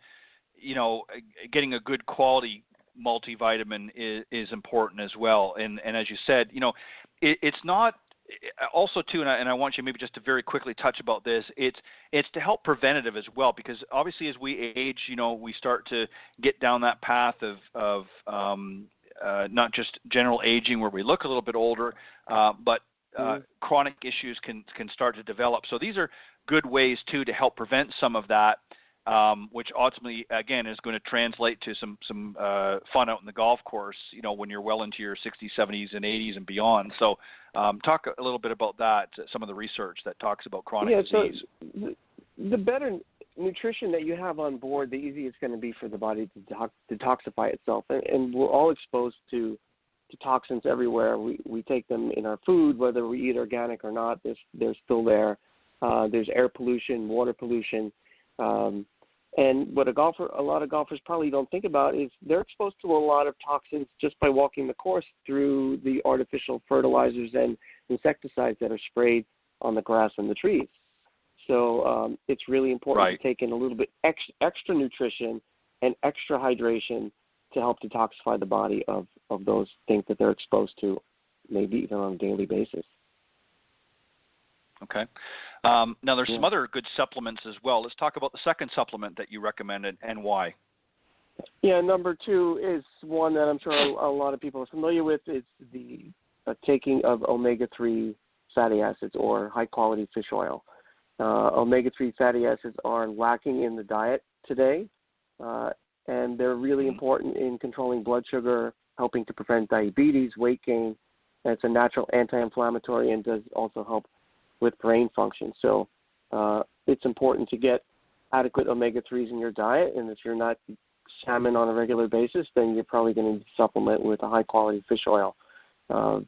getting a good quality multivitamin is important as well. And as you said, it's not. Also, too, and I want you maybe just to very quickly touch about this. It's to help preventative as well, because obviously as we age, we start to get down that path of not just general aging where we look a little bit older, but chronic issues can start to develop. So these are good ways too to help prevent some of that, which ultimately again is going to translate to some fun out in the golf course. When you're well into your 60s, 70s, and 80s and beyond. So. Talk a little bit about that, some of the research that talks about chronic disease. So the better nutrition that you have on board, the easier it's going to be for the body to detoxify itself. And we're all exposed to toxins everywhere. We take them in our food, whether we eat organic or not. They're still there. There's air pollution, water pollution. And what a lot of golfers probably don't think about is they're exposed to a lot of toxins just by walking the course through the artificial fertilizers and insecticides that are sprayed on the grass and the trees. So it's really important to take in a little bit extra nutrition and extra hydration to help detoxify the body of those things that they're exposed to, maybe even on a daily basis. Okay. Now, there's some other good supplements as well. Let's talk about the second supplement that you recommended and why. Yeah, number 2 is one that I'm sure a lot of people are familiar with. It's the taking of omega-3 fatty acids or high-quality fish oil. Omega-3 fatty acids are lacking in the diet today, and they're really important in controlling blood sugar, helping to prevent diabetes, weight gain. And it's a natural anti-inflammatory and does also help with brain function. So it's important to get adequate omega-3s in your diet, and if you're not salmon on a regular basis, then you're probably going to supplement with a high-quality fish oil. The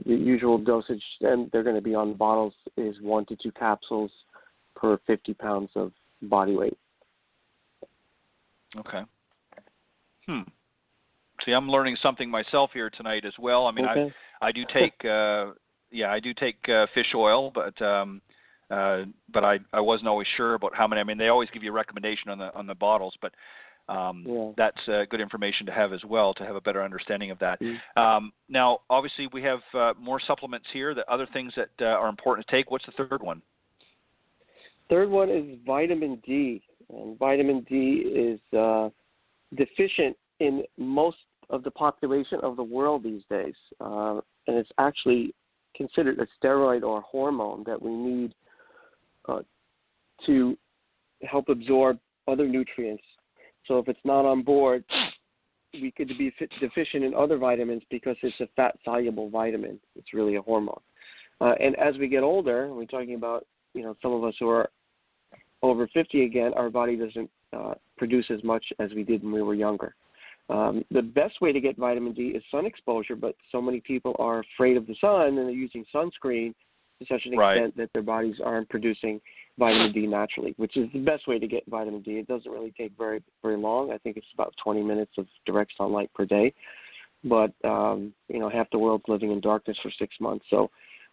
usual dosage, and they're going to be on the bottles, is 1 to 2 capsules per 50 pounds of body weight. Okay. See, I'm learning something myself here tonight as well. I mean, okay. I do take fish oil, but I wasn't always sure about how many. I mean, they always give you a recommendation on the bottles, but that's good information to have as well, to have a better understanding of that. Now, obviously, we have more supplements here, the other things that are important to take. What's the third one? Third one is vitamin D. And vitamin D is deficient in most of the population of the world these days. And it's actually considered a steroid or a hormone that we need to help absorb other nutrients. So if it's not on board, we could be deficient in other vitamins because it's a fat-soluble vitamin. It's really a hormone. And as we get older, we're talking about, some of us who are over 50 again, our body doesn't produce as much as we did when we were younger. The best way to get vitamin D is sun exposure, but so many people are afraid of the sun and they're using sunscreen to such an extent that their bodies aren't producing vitamin D naturally, which is the best way to get vitamin D. It doesn't really take very, very long. I think it's about 20 minutes of direct sunlight per day. But, half the world's living in darkness for 6 months, so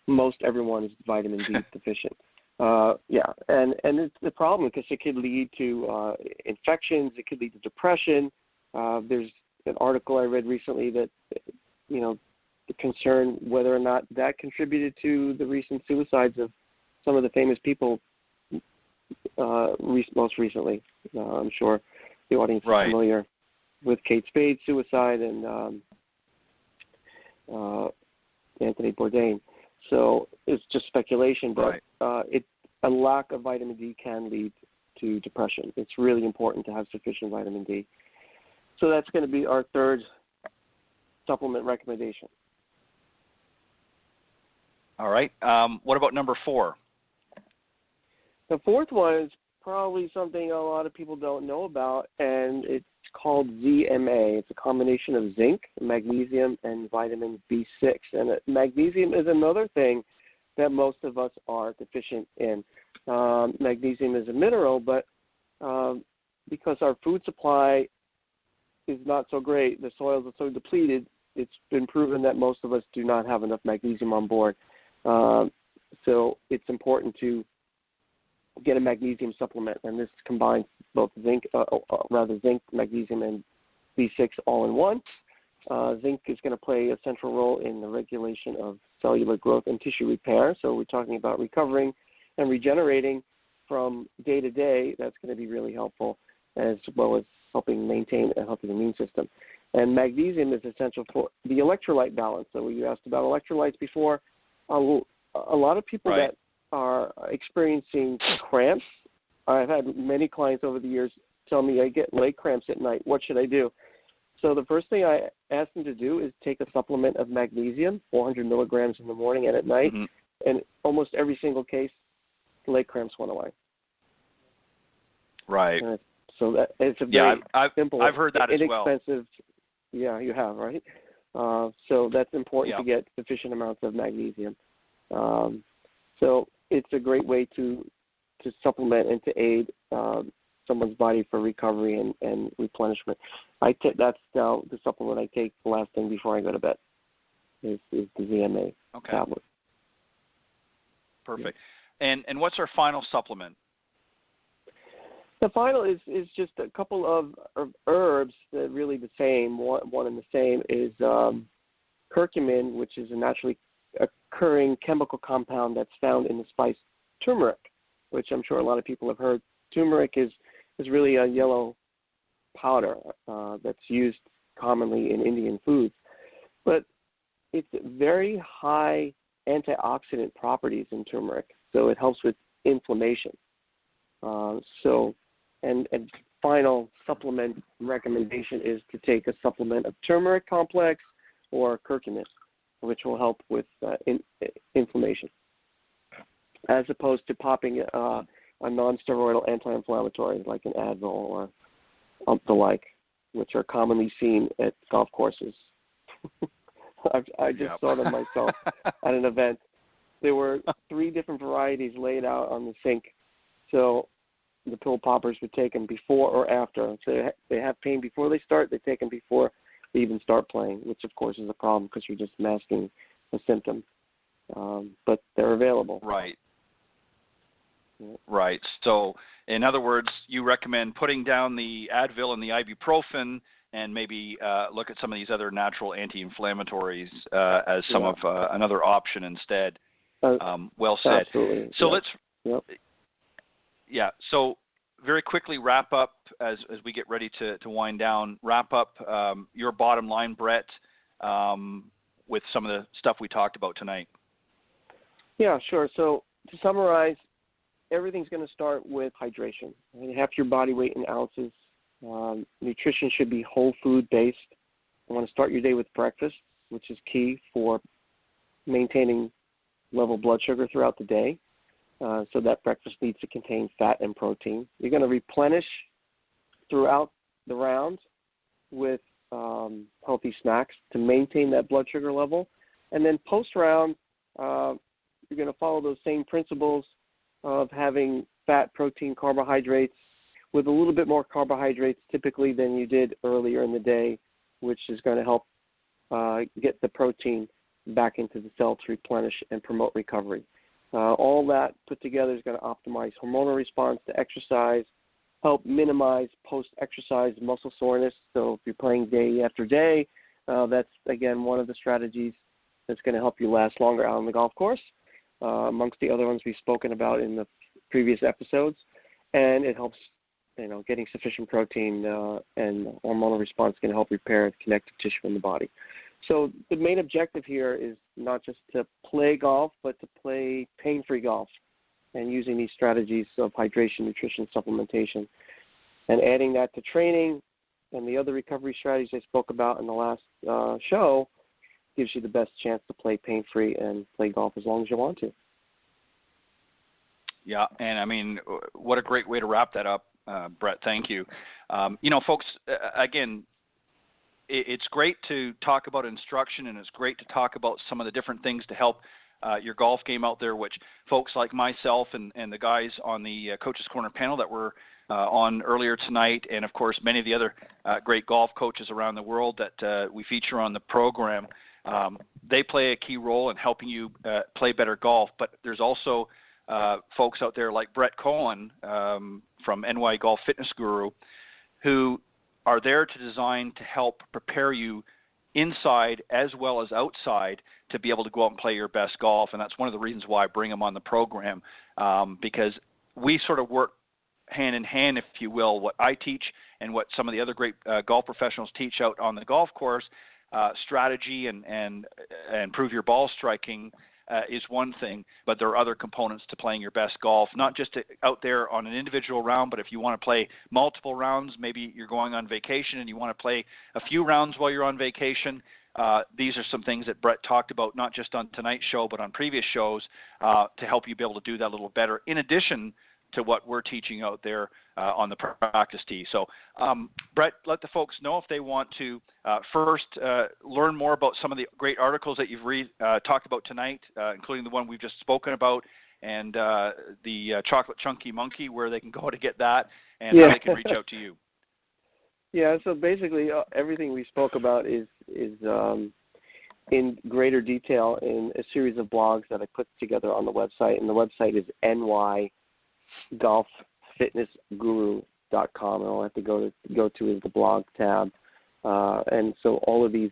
most everyone is vitamin D deficient. And it's the problem because it could lead to infections. It could lead to depression. There's an article I read recently that, the concern whether or not that contributed to the recent suicides of some of the famous people most recently. I'm sure the audience is familiar with Kate Spade's suicide and Anthony Bourdain. So it's just speculation, but a lack of vitamin D can lead to depression. It's really important to have sufficient vitamin D. So that's going to be our third supplement recommendation. All right. What about number 4? The fourth one is probably something a lot of people don't know about, and it's called ZMA. It's a combination of zinc, magnesium, and vitamin B6. And magnesium is another thing that most of us are deficient in. Magnesium is a mineral, but because our food supply is not so great, the soils are so depleted, it's been proven that most of us do not have enough magnesium on board. So it's important to get a magnesium supplement, and this combines both zinc, magnesium, and B6 all in one. Zinc is going to play a central role in the regulation of cellular growth and tissue repair. So we're talking about recovering and regenerating from day to day. That's going to be really helpful, as well as helping maintain a healthy immune system. And magnesium is essential for the electrolyte balance. So you asked about electrolytes before. A lot of people that are experiencing cramps, I've had many clients over the years tell me I get leg cramps at night. What should I do? So the first thing I ask them to do is take a supplement of magnesium, 400 milligrams in the morning and at night, and almost every single case, leg cramps went away. Right. So that it's a very simple, I've heard that inexpensive. As well. Yeah, you have, right? So that's important to get sufficient amounts of magnesium. So it's a great way to supplement and to aid someone's body for recovery and replenishment. That's now the supplement I take the last thing before I go to bed is the ZMA tablet. Perfect. And what's our final supplement? The final is just a couple of herbs that are really the same. One and the same is curcumin, which is a naturally occurring chemical compound that's found in the spice turmeric, which I'm sure a lot of people have heard. Turmeric is really a yellow powder that's used commonly in Indian foods. But it's very high antioxidant properties in turmeric, so it helps with inflammation. And final supplement recommendation is to take a supplement of turmeric complex or curcumin, which will help with inflammation, as opposed to popping a non-steroidal anti-inflammatory like an Advil or the like, which are commonly seen at golf courses. I just saw them myself at an event. There were 3 different varieties laid out on the sink. So the pill poppers would take them before or after. So they have pain before they start. They take them before they even start playing, which, of course, is a problem because you're just masking a symptom. But they're available. Right. Yeah. Right. So, in other words, you recommend putting down the Advil and the ibuprofen and maybe look at some of these other natural anti-inflammatories as some of another option instead. Well said. Absolutely. So let's, so very quickly wrap up as we get ready to wind down, wrap up your bottom line, Brett, with some of the stuff we talked about tonight. Yeah, sure. So to summarize, everything's going to start with hydration. Half your body weight in ounces. Nutrition should be whole food based. You want to start your day with breakfast, which is key for maintaining level blood sugar throughout the day. So that breakfast needs to contain fat and protein. You're going to replenish throughout the round with healthy snacks to maintain that blood sugar level. And then post-round, you're going to follow those same principles of having fat, protein, carbohydrates, with a little bit more carbohydrates typically than you did earlier in the day, which is going to help get the protein back into the cell to replenish and promote recovery. All that put together is going to optimize hormonal response to exercise, help minimize post-exercise muscle soreness. So if you're playing day after day, that's, again, one of the strategies that's going to help you last longer out on the golf course, amongst the other ones we've spoken about in the previous episodes. And it helps, getting sufficient protein and hormonal response can help repair connective tissue in the body. So the main objective here is not just to play golf, but to play pain-free golf, and using these strategies of hydration, nutrition, supplementation, and adding that to training and the other recovery strategies I spoke about in the last show gives you the best chance to play pain-free and play golf as long as you want to. Yeah, and I mean, what a great way to wrap that up, Brett. Thank you. Folks, again, it's great to talk about instruction, and it's great to talk about some of the different things to help your golf game out there, which folks like myself and the guys on the Coach's Corner panel that were on earlier tonight, and, of course, many of the other great golf coaches around the world that we feature on the program, they play a key role in helping you play better golf. But there's also folks out there like Brett Cohen from NY Golf Fitness Guru, who are there to design to help prepare you inside as well as outside to be able to go out and play your best golf. And that's one of the reasons why I bring them on the program, because we sort of work hand in hand, if you will, what I teach and what some of the other great golf professionals teach out on the golf course. Strategy and improve your ball striking is one thing, but there are other components to playing your best golf, not just out there on an individual round, but if you want to play multiple rounds, maybe you're going on vacation and you want to play a few rounds while you're on vacation. These are some things that Brett talked about, not just on tonight's show, but on previous shows, to help you be able to do that a little better, in addition to what we're teaching out there on the practice tee. So, Brett, let the folks know if they want to first learn more about some of the great articles that you've talked about tonight, including the one we've just spoken about, and the Chocolate Chunky Monkey, where they can go to get that, and how they can reach out to you. Yeah, so basically everything we spoke about is in greater detail in a series of blogs that I put together on the website, and the website is nygolffitnessguru.com. golftopguru.com, and all I have to go to is the blog tab. And so all of these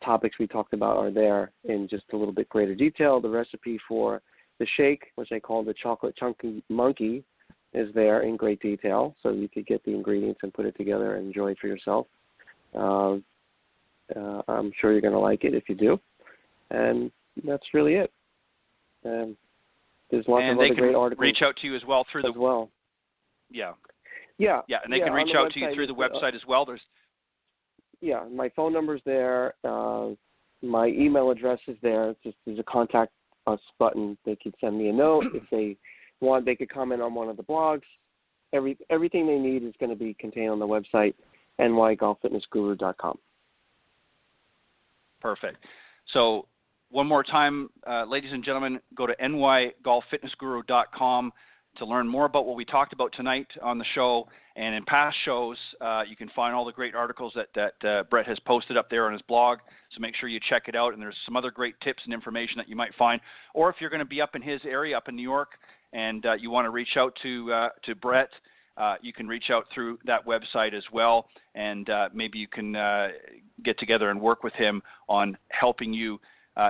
topics we talked about are there in just a little bit greater detail. The recipe for the shake, which I call the chocolate chunky monkey, is there in great detail, so you could get the ingredients and put it together and enjoy it for yourself. I'm sure you're going to like it if you do. And that's really it. There's lots of other great articles. Reach out to you as well through Yeah, and they can reach out to you through the website as well. My phone number's there. My email address is there. There's a contact us button. They could send me a note if they want. They could comment on one of the blogs. Everything they need is going to be contained on the website, nygolffitnessguru.com. Perfect. So one more time, ladies and gentlemen, go to nygolffitnessguru.com to learn more about what we talked about tonight on the show. And in past shows, you can find all the great articles that Brett has posted up there on his blog. So make sure you check it out. And there's some other great tips and information that you might find. Or if you're going to be up in his area, up in New York, and you want to reach out to Brett, you can reach out through that website as well. And maybe you can get together and work with him on helping you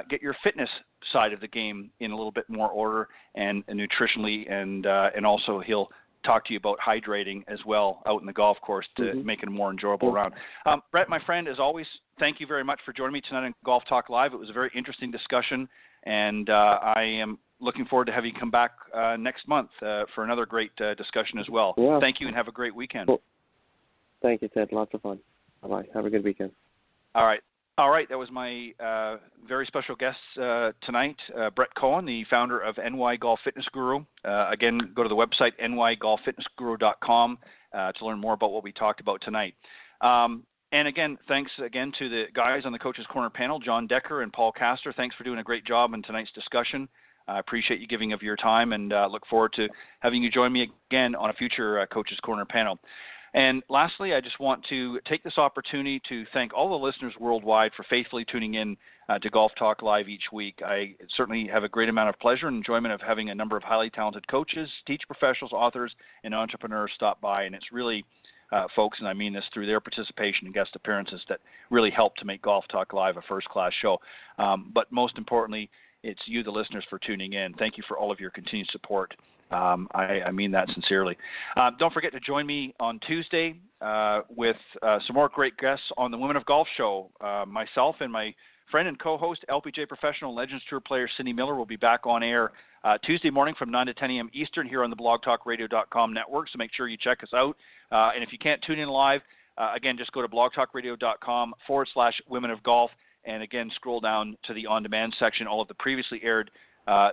get your fitness side of the game in a little bit more order and nutritionally, and also he'll talk to you about hydrating as well out in the golf course to make it a more enjoyable round. Brett, my friend, as always, thank you very much for joining me tonight on Golf Talk Live. It was a very interesting discussion, and I am looking forward to having you come back next month for another great discussion as well. Yeah. Thank you, and have a great weekend. Cool. Thank you, Ted. Lots of fun. Bye-bye. Have a good weekend. All right, that was my very special guest tonight, Brett Cohen, the founder of NY Golf Fitness Guru. Again, go to the website, nygolffitnessguru.com, to learn more about what we talked about tonight. And again, thanks again to the guys on the Coach's Corner panel, John Decker and Paul Castor. Thanks for doing a great job in tonight's discussion. I appreciate you giving of your time, and look forward to having you join me again on a future Coach's Corner panel. And lastly, I just want to take this opportunity to thank all the listeners worldwide for faithfully tuning in to Golf Talk Live each week. I certainly have a great amount of pleasure and enjoyment of having a number of highly talented coaches, teacher professionals, authors, and entrepreneurs stop by. And it's really folks, and I mean this through their participation and guest appearances, that really help to make Golf Talk Live a first-class show. But most importantly, it's you, the listeners, for tuning in. Thank you for all of your continued support. I mean that sincerely. Don't forget to join me on Tuesday with some more great guests on the Women of Golf show. Myself and my friend and co-host, LPGA professional Legends Tour player Cindy Miller, will be back on air Tuesday morning from 9 to 10 a.m. Eastern here on the blogtalkradio.com network, so make sure you check us out. And if you can't tune in live, again, just go to blogtalkradio.com/Women of Golf, and again, scroll down to the on-demand section. All of the previously aired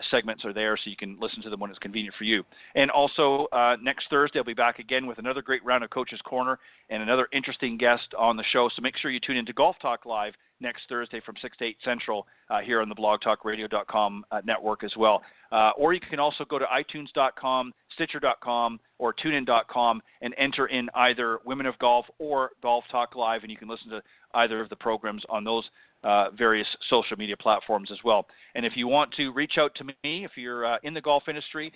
segments are there, so you can listen to them when it's convenient for you. And also, next Thursday, I'll be back again with another great round of Coach's Corner and another interesting guest on the show. So make sure you tune into Golf Talk Live next Thursday from 6 to 8 Central here on the blogtalkradio.com network as well. Or you can also go to iTunes.com, Stitcher.com, or TuneIn.com and enter in either Women of Golf or Golf Talk Live, and you can listen to either of the programs on those various social media platforms as well. And if you want to reach out to me, if you're in the golf industry,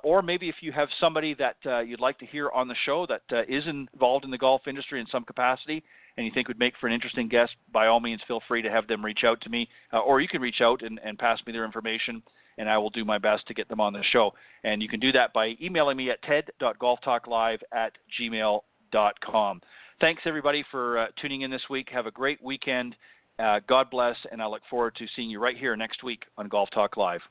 or maybe if you have somebody that you'd like to hear on the show that is involved in the golf industry in some capacity and you think would make for an interesting guest, by all means, feel free to have them reach out to me. Or you can reach out and pass me their information, and I will do my best to get them on the show. And you can do that by emailing me at ted.golftalklive@gmail.com. Thanks, everybody, for tuning in this week. Have a great weekend. God bless, and I look forward to seeing you right here next week on Golf Talk Live.